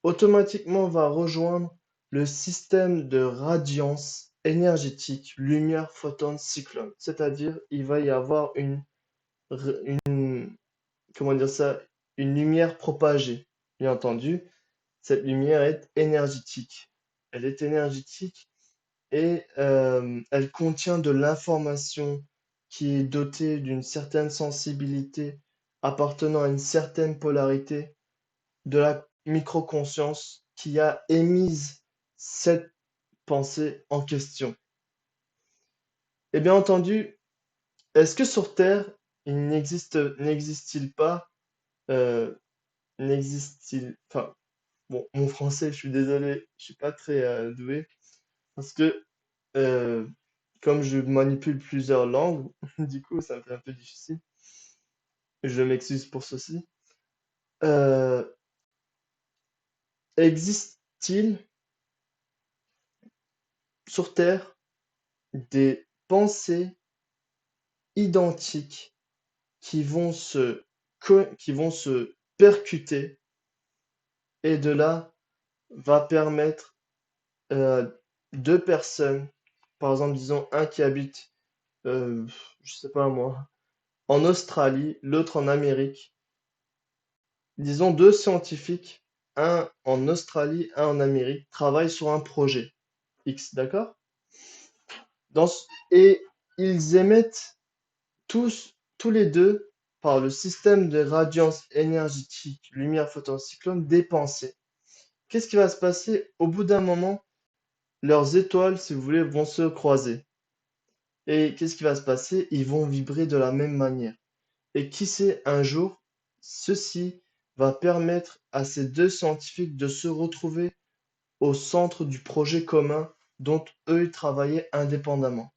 automatiquement va rejoindre le système de radiance énergétique, lumière, photon, cyclone. C'est-à-dire, il va y avoir une, comment dire ça, une lumière propagée. Bien entendu, cette lumière est énergétique. Elle est énergétique et elle contient de l'information qui est dotée d'une certaine sensibilité appartenant à une certaine polarité de la micro-conscience qui a émise cette pensée en question. Et bien entendu, est-ce que sur Terre, n'existe-t-il pas, euh, enfin, bon, mon français, je suis désolé, je suis pas très doué, parce que euh, comme je manipule plusieurs langues, du coup, ça me fait un peu difficile. Je m'excuse pour ceci. Euh, existe-t-il sur Terre des pensées identiques qui vont qui vont se percuter et de là va permettre euh, deux personnes, par exemple, disons un qui habite, euh, je sais pas moi, en Australie, l'autre en Amérique, disons deux scientifiques, un en Australie, un en Amérique, travaillent sur un projet X, d'accord? Et ils émettent tous les deux, par le système de radiance énergétique, lumière photon-cyclone, des pensées. Qu'est-ce qui va se passer? Au bout d'un moment, leurs étoiles, si vous voulez, vont se croiser. Et qu'est-ce qui va se passer? Ils vont vibrer de la même manière. Et qui sait, un jour, ceci va permettre à ces deux scientifiques de se retrouver au centre du projet commun dont eux ils travaillaient indépendamment.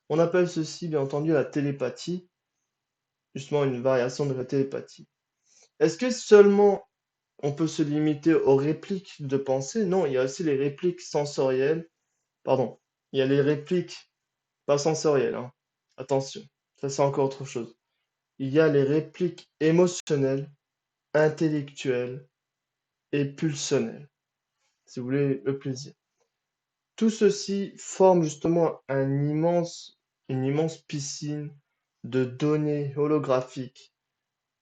On appelle ceci, bien entendu, la télépathie, justement une variation de la télépathie. Est-ce que seulement on peut se limiter aux répliques de pensée? Non, il y a aussi les répliques sensorielles. Pardon, il y a les répliques pas sensorielles, hein. Attention, ça c'est encore autre chose. Il y a les répliques émotionnelles, intellectuelles et pulsionnelles, si vous voulez le plaisir. Tout ceci forme justement une immense piscine de données holographiques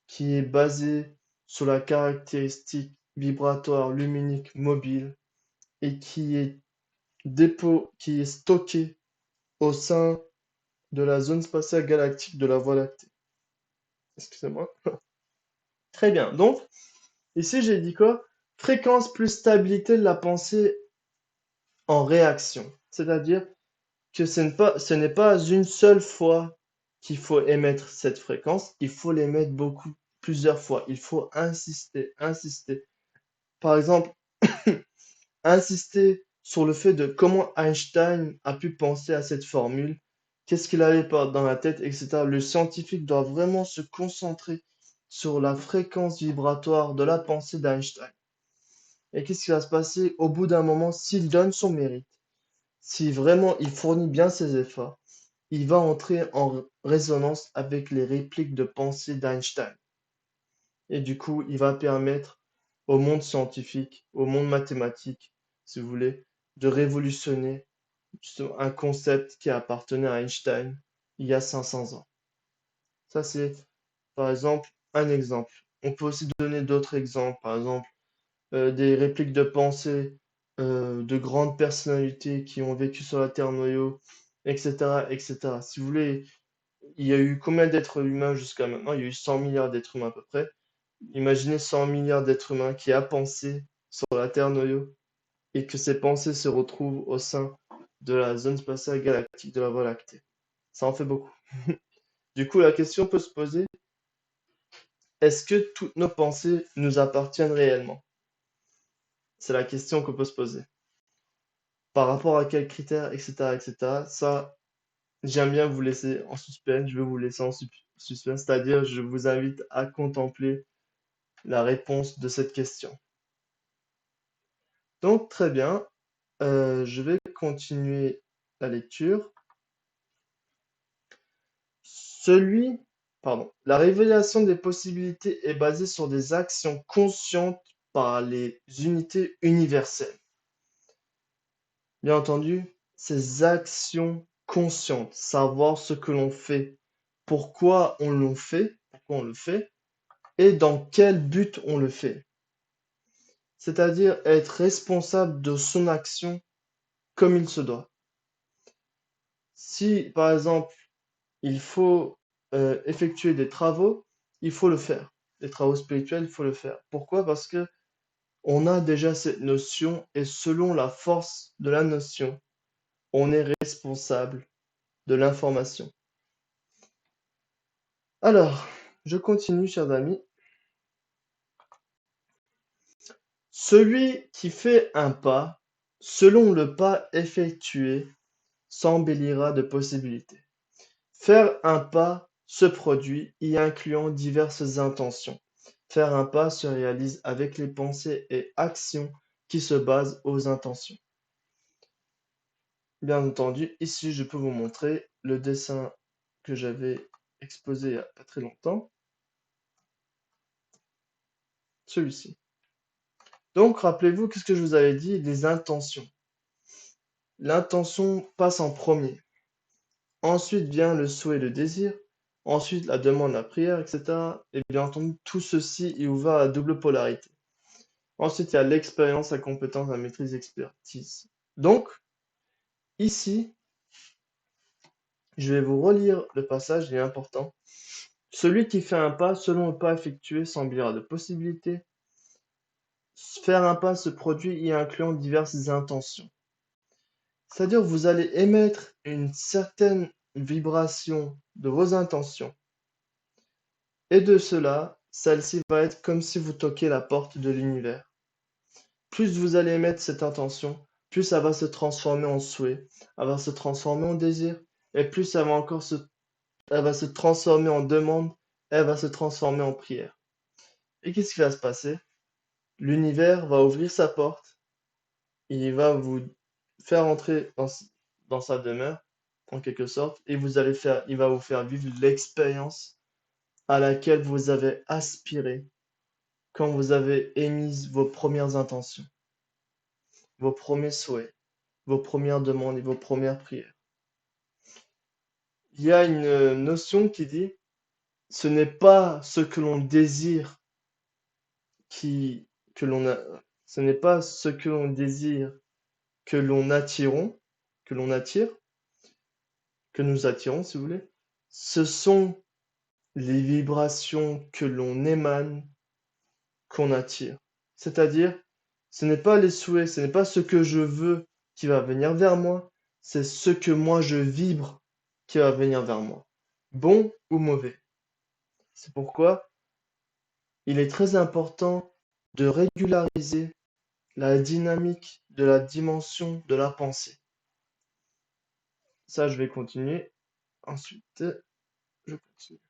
qui est basée sur la caractéristique vibratoire luminique mobile et qui est stockée au sein de la zone spatiale galactique de la Voie lactée. Excusez-moi. Très bien. Donc, ici, j'ai dit quoi? Fréquence plus stabilité de la pensée en réaction. C'est-à-dire que ce n'est pas une seule fois qu'il faut émettre cette fréquence, il faut l'émettre plusieurs fois. Il faut insister, insister. Par exemple, insister sur le fait de comment Einstein a pu penser à cette formule, qu'est-ce qu'il avait dans la tête, etc. Le scientifique doit vraiment se concentrer sur la fréquence vibratoire de la pensée d'Einstein. Et qu'est-ce qui va se passer au bout d'un moment s'il donne son mérite, si vraiment il fournit bien ses efforts, il va entrer en résonance avec les répliques de pensée d'Einstein. Et du coup, il va permettre au monde scientifique, au monde mathématique, si vous voulez, de révolutionner un concept qui appartenait à Einstein il y a 500 ans. Ça, c'est par exemple un exemple. On peut aussi donner d'autres exemples, par exemple des répliques de pensée de grandes personnalités qui ont vécu sur la Terre noyau, etc., etc. Si vous voulez, il y a eu combien d'êtres humains jusqu'à maintenant? Il y a eu 100 milliards d'êtres humains à peu près. Imaginez 100 milliards d'êtres humains qui a pensé sur la Terre noyau et que ces pensées se retrouvent au sein de la zone spatiale galactique de la Voie lactée. Ça en fait beaucoup. Du coup, la question peut se poser, est-ce que toutes nos pensées nous appartiennent réellement? C'est la question qu'on peut se poser. Par rapport à quels critères, etc., etc. Ça, j'aime bien vous laisser en suspense, je vais vous laisser en suspense, c'est-à-dire je vous invite à contempler la réponse de cette question. Donc, très bien, je vais continuer la lecture. Celui, la révélation des possibilités est basée sur des actions conscientes par les unités universelles. Bien entendu, ces actions conscientes, savoir ce que l'on fait, pourquoi on le fait, et dans quel but on le fait. C'est-à-dire être responsable de son action comme il se doit. Si, par exemple, il faut effectuer des travaux, il faut le faire. Des travaux spirituels, il faut le faire. Pourquoi? Parce que on a déjà cette notion et selon la force de la notion, on est responsable de l'information. Alors, je continue, chers amis. Celui qui fait un pas, selon le pas effectué, s'embellira de possibilités. Faire un pas ce produit y incluant diverses intentions. Faire un pas se réalise avec les pensées et actions qui se basent aux intentions. Bien entendu, ici je peux vous montrer le dessin que j'avais exposé il n'y a pas très longtemps, celui-ci. Donc rappelez-vous, qu'est-ce que je vous avais dit? Les intentions. L'intention passe en premier. Ensuite vient le souhait, le désir. Ensuite la demande, la prière, etc. Et bien entendu, tout ceci est ouvert à la double polarité. Ensuite, il y a l'expérience, la compétence, la maîtrise, l'expertise. Donc, ici, je vais vous relire le passage, il est important. Celui qui fait un pas, selon le pas effectué, s'emplira de possibilités. Faire un pas se produit y incluant diverses intentions. C'est-à-dire, vous allez émettre une certaine vibration de vos intentions. Et de cela, celle-ci va être comme si vous toquiez la porte de l'univers. Plus vous allez émettre cette intention, plus elle va se transformer en souhait, elle va se transformer en désir, et plus elle va se transformer en demande, elle va se transformer en prière. Et qu'est-ce qui va se passer? L'univers va ouvrir sa porte, il va vous faire entrer dans sa demeure, en quelque sorte, et il va vous faire vivre l'expérience à laquelle vous avez aspiré quand vous avez émis vos premières intentions, vos premiers souhaits, vos premières demandes et vos premières prières. Il y a une notion qui dit, ce n'est pas ce que l'on désire qui, que l'on a, ce n'est pas ce que l'on désire que l'on attirons, que l'on attire, que nous attirons, si vous voulez. Ce sont les vibrations que l'on émane qu'on attire. C'est-à-dire, ce n'est pas les souhaits, ce n'est pas ce que je veux qui va venir vers moi, c'est ce que moi je vibre qui va venir vers moi, bon ou mauvais. C'est pourquoi il est très important de régulariser la dynamique de la dimension de la pensée. Ça, je vais continuer. Ensuite, je continue.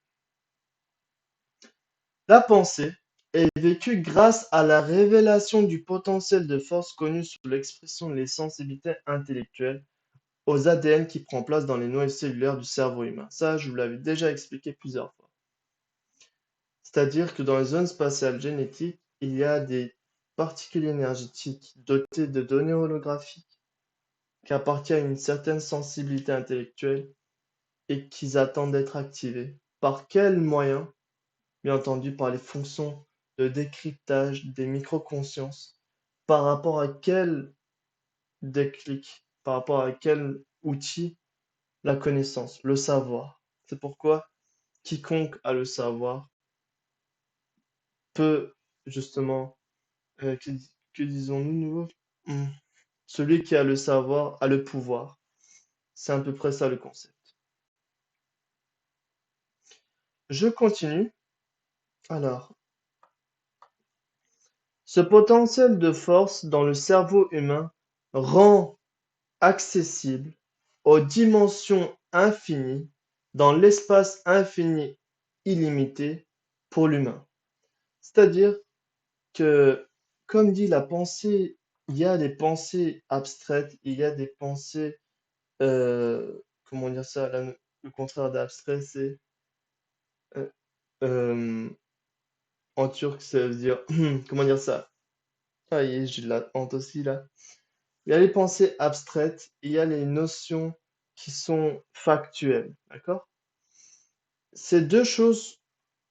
La pensée est vécue grâce à la révélation du potentiel de force connu sous l'expression les sensibilités intellectuelles aux ADN qui prend place dans les noyaux cellulaires du cerveau humain. Ça, je vous l'avais déjà expliqué plusieurs fois. C'est-à-dire que dans les zones spatiales génétiques, il y a des particules énergétiques dotées de données holographiques qui appartiennent à une certaine sensibilité intellectuelle et qui attendent d'être activées. Par quels moyens? Bien entendu, par les fonctions de décryptage des microconsciences. Par rapport à quel déclic? Par rapport à quel outil? La connaissance, le savoir. C'est pourquoi quiconque a le savoir peut justement, que disons-nous nouveau? Celui qui a le savoir a le pouvoir. C'est à peu près ça le concept. Je continue. Alors, ce potentiel de force dans le cerveau humain rend accessible aux dimensions infinies dans l'espace infini illimité pour l'humain. C'est-à-dire que, comme dit la pensée, il y a des pensées abstraites, il y a des pensées, comment dire ça, le contraire d'abstrait, c'est, euh, euh, en turc, ça veut dire, comment dire ça? Ah, j'ai de la honte aussi là. Il y a les pensées abstraites, il y a les notions qui sont factuelles, d'accord? Ces deux choses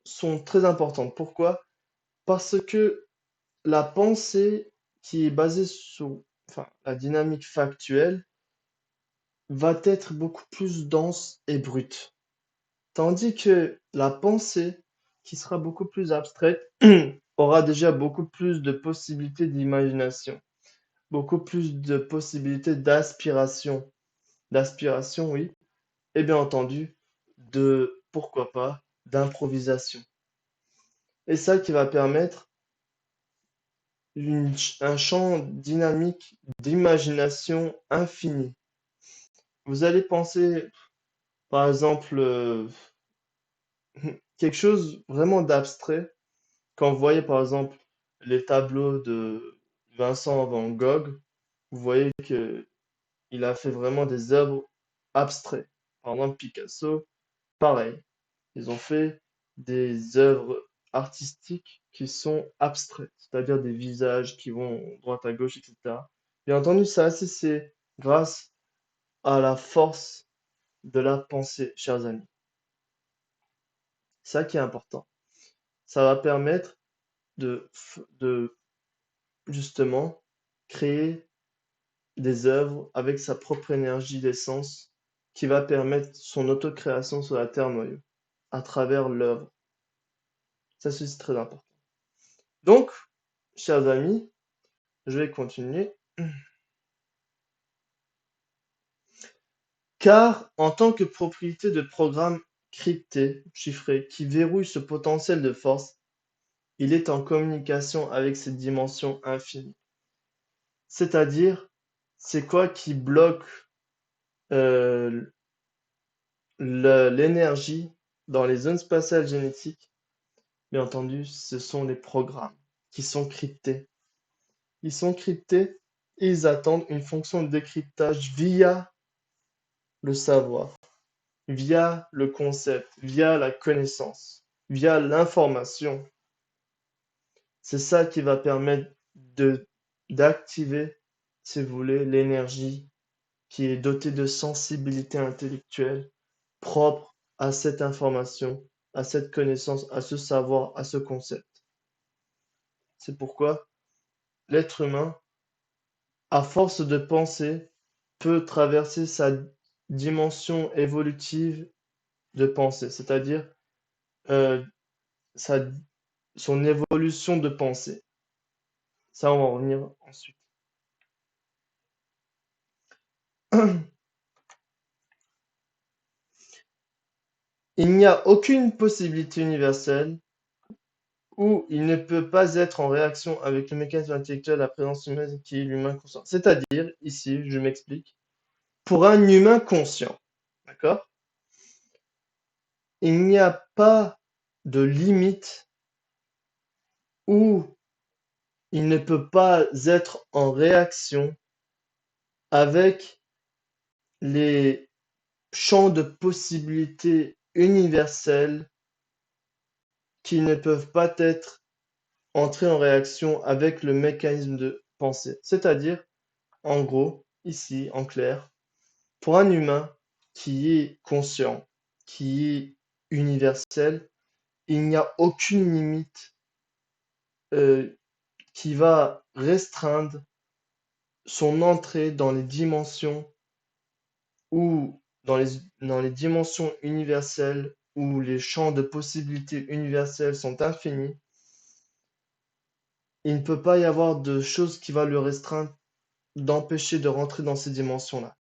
sont très importantes. Pourquoi? Parce que la pensée qui est basée sur, enfin, la dynamique factuelle va être beaucoup plus dense et brute. Tandis que la pensée, qui sera beaucoup plus abstraite, aura déjà beaucoup plus de possibilités d'imagination, beaucoup plus de possibilités d'aspiration, oui, et bien entendu, pourquoi pas, d'improvisation. Et ça qui va permettre un champ dynamique d'imagination infini. Vous allez penser, par exemple, quelque chose vraiment d'abstrait. Quand vous voyez par exemple les tableaux de Vincent van Gogh, vous voyez que il a fait vraiment des œuvres abstraites. Par exemple, Picasso, pareil. Ils ont fait des œuvres artistiques qui sont abstraites, c'est-à-dire des visages qui vont droite à gauche, etc. Bien entendu, ça, c'est grâce à la force de la pensée, chers amis. Ça qui est important. Ça va permettre de justement créer des œuvres avec sa propre énergie d'essence qui va permettre son autocréation sur la terre noyau à travers l'œuvre. Ça, c'est très important. Donc, chers amis, je vais continuer. Car en tant que propriété de programme crypté, chiffré, qui verrouille ce potentiel de force, il est en communication avec cette dimension infinie. C'est-à-dire, c'est quoi qui bloque euh, l'énergie dans les zones spatiales génétiques? Bien entendu, ce sont les programmes qui sont cryptés. Ils sont cryptés et ils attendent une fonction de décryptage via le savoir, via le concept, via la connaissance, via l'information. C'est ça qui va permettre d'activer, si vous voulez, l'énergie qui est dotée de sensibilité intellectuelle propre à cette information, à cette connaissance, à ce savoir, à ce concept. C'est pourquoi l'être humain, à force de penser, peut traverser sa dimension évolutive de pensée, c'est-à-dire euh, sa- son évolution de pensée. Ça, on va en revenir ensuite. Il n'y a aucune possibilité universelle où il ne peut pas être en réaction avec le mécanisme intellectuel de la présence humaine qui est l'humain conscient. C'est-à-dire, ici, je m'explique, pour un humain conscient, d'accord, il n'y a pas de limite où il ne peut pas être en réaction avec les champs de possibilités universels qui ne peuvent pas être entrés en réaction avec le mécanisme de pensée. C'est-à-dire, en gros, ici, en clair, pour un humain qui est conscient, qui est universel, il n'y a aucune limite euh, qui va restreindre son entrée dans les dimensions ou dans les dimensions universelles où les champs de possibilités universelles sont infinis. Il ne peut pas y avoir de chose qui va le restreindre, d'empêcher de rentrer dans ces dimensions-là.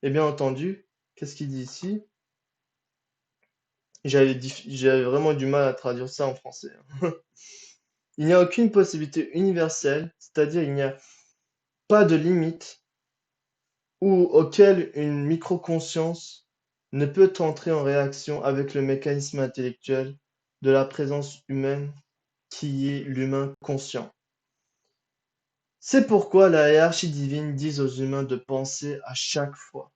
Et bien entendu, qu'est-ce qu'il dit ici? J'avais vraiment du mal à traduire ça en français, hein. Il n'y a aucune possibilité universelle, c'est-à-dire il n'y a pas de limite ou auquel une microconscience ne peut entrer en réaction avec le mécanisme intellectuel de la présence humaine qui est l'humain conscient. C'est pourquoi la hiérarchie divine dit aux humains de penser à chaque fois.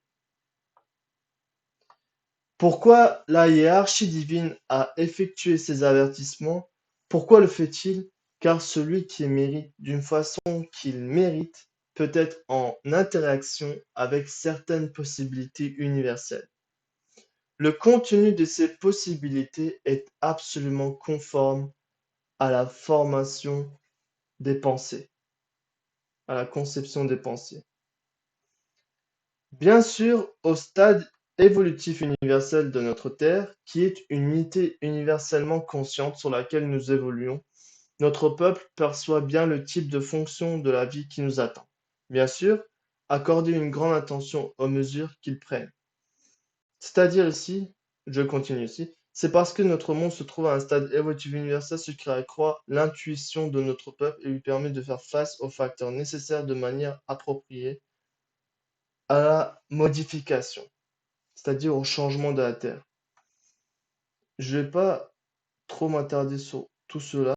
Pourquoi la hiérarchie divine a effectué ces avertissements? Pourquoi le fait-il? Car celui qui mérite d'une façon qu'il mérite peut être en interaction avec certaines possibilités universelles. Le contenu de ces possibilités est absolument conforme à la formation des pensées, à la conception des pensées. Bien sûr, au stade évolutif universel de notre Terre, qui est une unité universellement consciente sur laquelle nous évoluons, notre peuple perçoit bien le type de fonction de la vie qui nous attend. Bien sûr, accorder une grande attention aux mesures qu'ils prennent. C'est-à-dire ici, je continue ici, c'est parce que notre monde se trouve à un stade évolutif universel ce qui accroît l'intuition de notre peuple et lui permet de faire face aux facteurs nécessaires de manière appropriée à la modification, c'est-à-dire au changement de la Terre. Je vais pas trop m'attarder sur tout cela,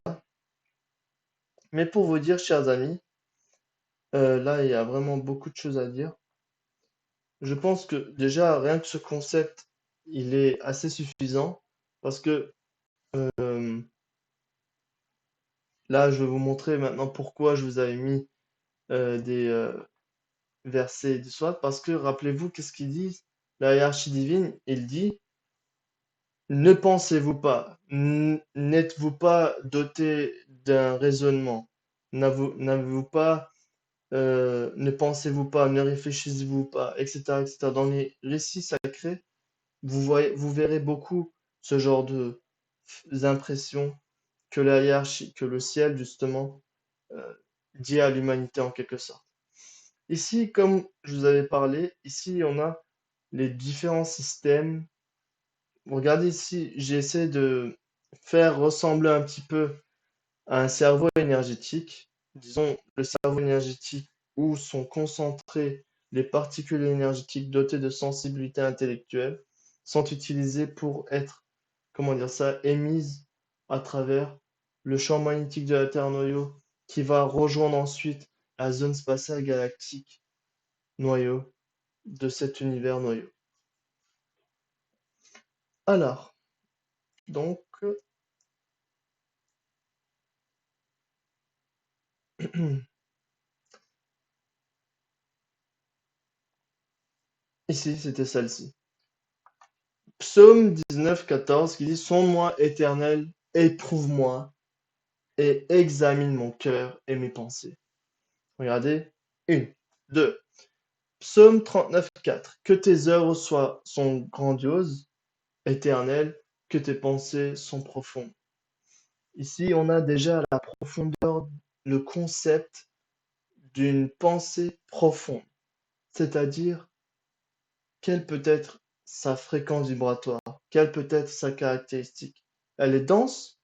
mais pour vous dire, chers amis, là, il y a vraiment beaucoup de choses à dire. Je pense que déjà, rien que ce concept, il est assez suffisant parce que euh, là, je vais vous montrer maintenant pourquoi je vous avais mis des versets du soir. Parce que rappelez-vous, qu'est-ce qu'il dit? La hiérarchie divine, il dit, ne pensez-vous pas, n'êtes-vous pas doté d'un raisonnement? N'avez-vous pas, ne pensez-vous pas, ne réfléchissez-vous pas, etc., etc. Dans les récits sacrés, vous verrez beaucoup ce genre de impressions que la hiérarchie, que le ciel, justement, euh, dit à l'humanité en quelque sorte. Ici, comme je vous avais parlé, ici, on a les différents systèmes. Regardez ici, j'essaie de faire ressembler un petit peu à un cerveau énergétique. Disons, le cerveau énergétique où sont concentrées les particules énergétiques dotées de sensibilité intellectuelle sont utilisées pour être, comment dire ça, émises à travers le champ magnétique de la Terre noyau qui va rejoindre ensuite la zone spatiale galactique noyau de cet univers noyau. Alors, donc, ici, c'était celle-ci. Psaume 19, 14 qui dit: Sonde-moi, Éternel, éprouve-moi et examine mon cœur et mes pensées. Regardez. Une, deux. Psaume 39, 4. Que tes œuvres sont grandioses, Éternel, que tes pensées sont profondes. Ici, on a déjà la profondeur, le concept d'une pensée profonde, c'est-à-dire quelle peut être sa fréquence vibratoire, quelle peut être sa caractéristique. Elle est dense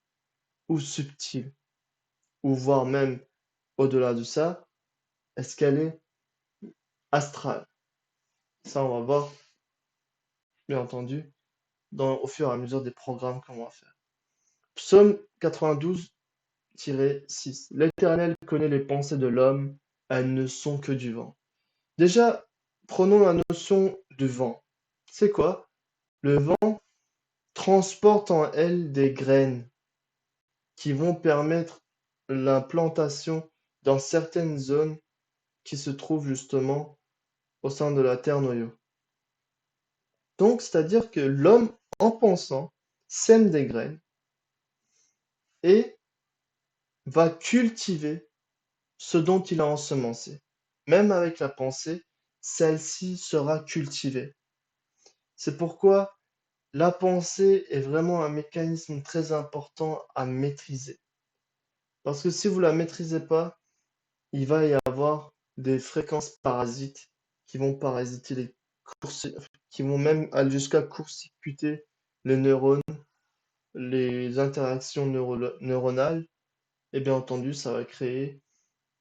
ou subtile, ou voire même au-delà de ça, est-ce qu'elle est astrale? Ça, on va voir, bien entendu, au fur et à mesure des programmes qu'on va faire. Psaume 92-6. L'Éternel connaît les pensées de l'homme, elles ne sont que du vent. Déjà, prenons la notion du vent. C'est quoi? Le vent transporte en elle des graines qui vont permettre l'implantation dans certaines zones qui se trouvent justement au sein de la Terre noyau. Donc, c'est-à-dire que l'homme, en pensant, sème des graines et va cultiver ce dont il a ensemencé. Même avec la pensée, celle-ci sera cultivée. C'est pourquoi la pensée est vraiment un mécanisme très important à maîtriser. Parce que si vous ne la maîtrisez pas, il va y avoir des fréquences parasites qui vont parasiter qui vont même aller jusqu'à court-circuiter les neurones, les interactions neuronales, et bien entendu, ça va créer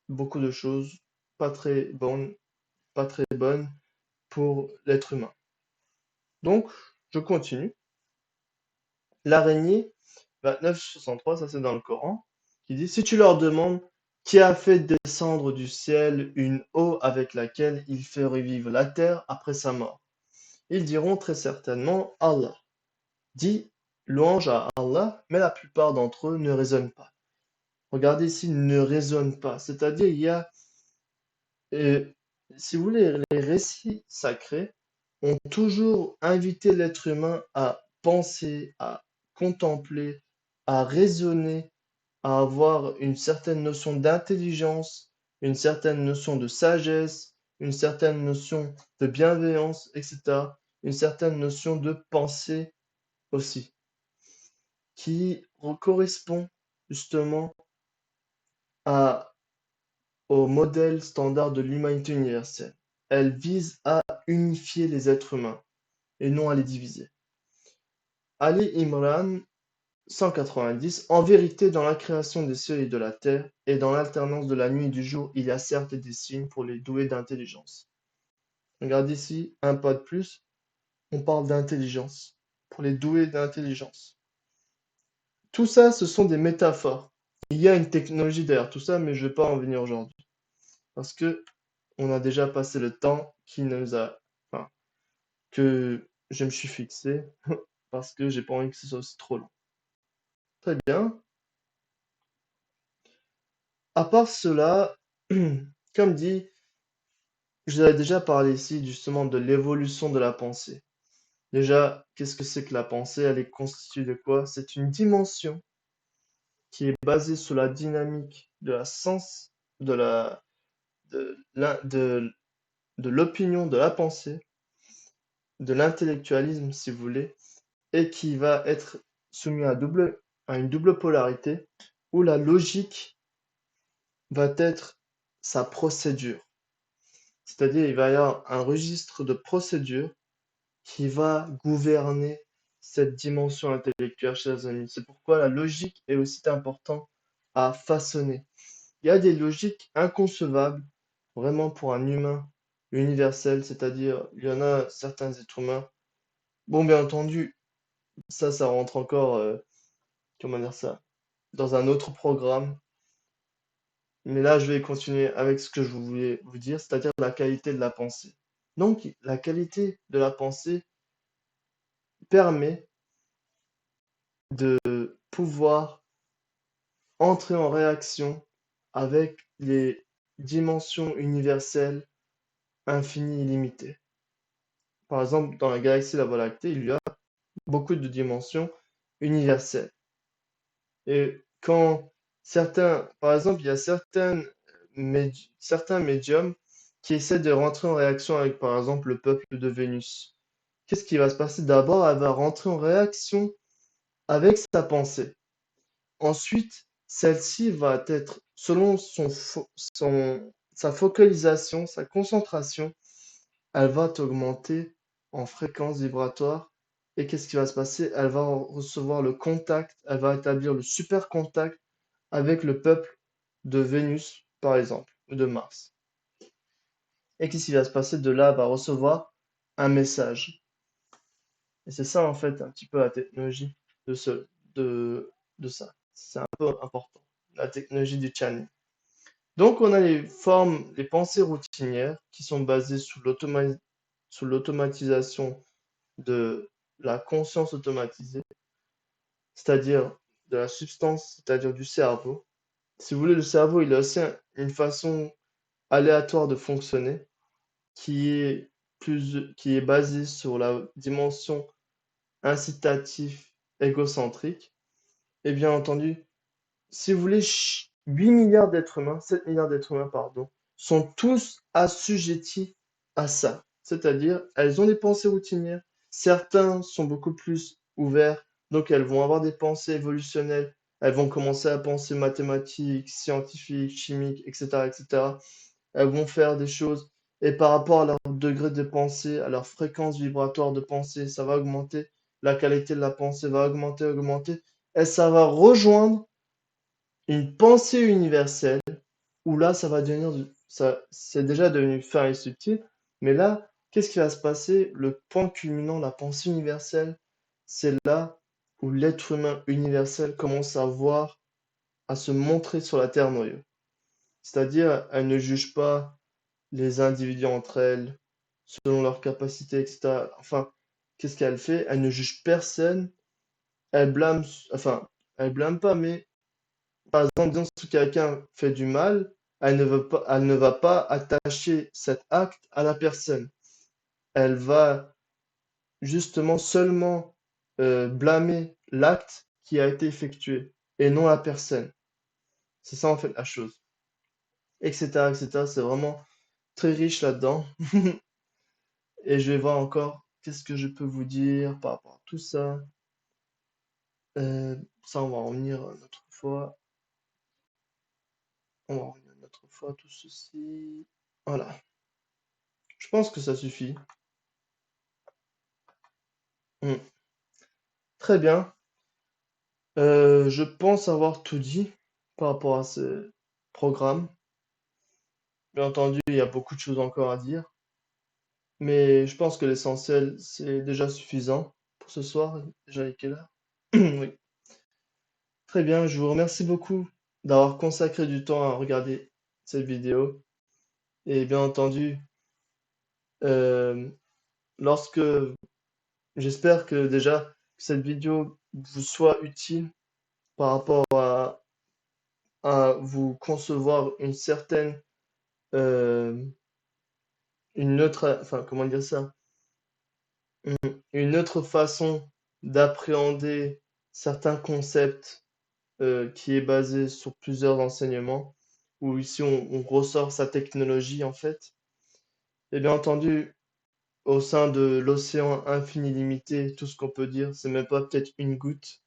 beaucoup de choses pas très bonnes, pas très bonnes pour l'être humain. Donc, je continue. L'araignée, 29-63, ça c'est dans le Coran, qui dit: Si tu leur demandes qui a fait descendre du ciel une eau avec laquelle il fait revivre la terre après sa mort, ils diront très certainement Allah. Dis louange à Allah, mais la plupart d'entre eux ne raisonnent pas. Regardez ici, ne raisonnent pas. C'est-à-dire, il y a, euh, si vous voulez, les récits sacrés ont toujours invité l'être humain à penser, à contempler, à raisonner, à avoir une certaine notion d'intelligence, une certaine notion de sagesse, une certaine notion de bienveillance, etc. Une certaine notion de pensée aussi, qui correspond justement à, au modèle standard de l'humanité universelle. Elle vise à unifier les êtres humains et non à les diviser. Ali Imran 190. En vérité, dans la création des cieux et de la terre, et dans l'alternance de la nuit et du jour, il y a certes des signes pour les doués d'intelligence. Regarde ici, un pas de plus, on parle d'intelligence, pour les doués d'intelligence. tout ça, ce sont des métaphores. Il y a une technologie derrière tout ça, mais je ne vais pas en venir aujourd'hui. Parce que on a déjà passé le temps qui nous a, enfin, que je me suis fixé, parce que j'ai pas envie que ce soit aussi trop long. Très bien. À part cela, comme dit, je vous avais déjà parlé ici justement de l'évolution de la pensée. Déjà, qu'est-ce que c'est que la pensée? Elle est constituée de quoi? C'est une dimension qui est basée sur la dynamique de la sens, de la, de l'opinion, de la pensée, de l'intellectualisme, si vous voulez, et qui va être soumis à une double polarité où la logique va être sa procédure. C'est-à-dire, il va y avoir un registre de procédure qui va gouverner cette dimension intellectuelle, chers amis. C'est pourquoi la logique est aussi importante à façonner. Il y a des logiques inconcevables, vraiment pour un humain universel, c'est-à-dire, il y en a certains êtres humains. Bon, bien entendu, ça rentre encore, comment dire ça, dans un autre programme. Mais là, je vais continuer avec ce que je voulais vous dire, c'est-à-dire la qualité de la pensée. Donc, la qualité de la pensée permet de pouvoir entrer en réaction avec les dimensions universelles infinies et illimitées. Par exemple, dans la galaxie de la Voie lactée, il y a beaucoup de dimensions universelles. Et quand par exemple, il y a certains médiums qui essaient de rentrer en réaction avec, par exemple, le peuple de Vénus. Qu'est-ce qui va se passer? D'abord, elle va rentrer en réaction avec sa pensée. Ensuite, celle-ci va être, selon sa focalisation, sa concentration, elle va augmenter en fréquence vibratoire. Et qu'est-ce qui va se passer? Elle va recevoir le contact, elle va établir le super contact avec le peuple de Vénus, par exemple, ou de Mars. Et qu'est-ce qui va se passer? De là, elle va recevoir un message. Et c'est ça, en fait, un petit peu la technologie de, ce, de ça. C'est un peu important, la technologie du channeling. Donc, on a les pensées routinières qui sont basées sur l'automatisation de la conscience automatisée, c'est-à-dire de la substance, c'est-à-dire du cerveau. Si vous voulez, le cerveau, il a aussi une façon aléatoire de fonctionner qui est basée sur la dimension incitative égocentrique. Et bien entendu, si vous voulez, 8 milliards d'êtres humains, 7 milliards d'êtres humains, pardon, sont tous assujettis à ça. C'est-à-dire, elles ont des pensées routinières. Certains sont beaucoup plus ouverts, donc elles vont avoir des pensées évolutionnelles. Elles vont commencer à penser mathématiques, scientifiques, chimiques, etc., etc. Elles vont faire des choses. Et par rapport à leur degré de pensée, à leur fréquence vibratoire de pensée, ça va augmenter. La qualité de la pensée va augmenter, augmenter. Et ça va rejoindre une pensée universelle où là, ça va devenir, ça, c'est déjà devenu fin et subtil, mais là, qu'est-ce qui va se passer? Le point culminant, la pensée universelle, c'est là où l'être humain universel commence à voir, à se montrer sur la terre noyau. C'est-à-dire, elle ne juge pas les individus entre elles, selon leurs capacités, etc. Enfin, qu'est-ce qu'elle fait? Elle ne juge personne, elle blâme, enfin, elle blâme pas, mais par exemple, disons, si quelqu'un fait du mal, elle ne va pas attacher cet acte à la personne. Elle va justement seulement blâmer l'acte qui a été effectué et non la personne. C'est ça en fait la chose. Etc. etc. C'est vraiment très riche là-dedans. Et je vais voir encore qu'est-ce que je peux vous dire par rapport à tout ça. Ça, on va en revenir une autre fois. On va en revenir une autre fois, tout ceci. Voilà. Je pense que ça suffit. Hmm. Très bien. Je pense avoir tout dit par rapport à ce programme. Bien entendu, il y a beaucoup de choses encore à dire, mais je pense que l'essentiel, c'est déjà suffisant pour ce soir. Déjà, il est quelle heure? Oui. Très bien, je vous remercie beaucoup d'avoir consacré du temps à regarder cette vidéo. Et bien entendu, euh, lorsque j'espère que déjà cette vidéo vous soit utile par rapport à vous concevoir une certaine, euh, une autre, enfin, comment dire ça, une autre façon d'appréhender certains concepts qui est basée sur plusieurs enseignements, où ici on ressort sa technologie en fait. Et bien entendu, au sein de l'océan infini limité, tout ce qu'on peut dire, c'est même pas peut-être une goutte,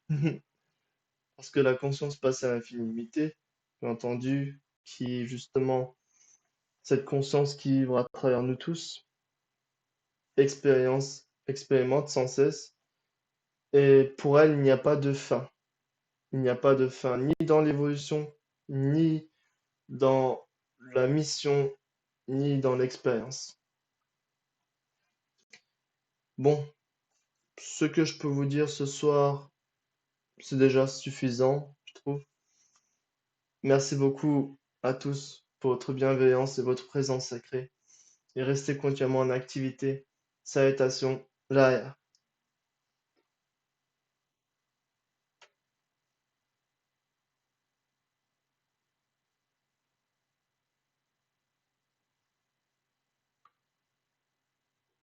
parce que la conscience passe à l'infini limité, bien entendu, qui est justement cette conscience qui vivre à travers nous tous, expérimente sans cesse, et pour elle, il n'y a pas de fin. Il n'y a pas de fin, ni dans l'évolution, ni dans la mission, ni dans l'expérience. Bon, ce que je peux vous dire ce soir, c'est déjà suffisant, je trouve. Merci beaucoup à tous pour votre bienveillance et votre présence sacrée. Et restez continuellement en activité. Salutations, Jaya.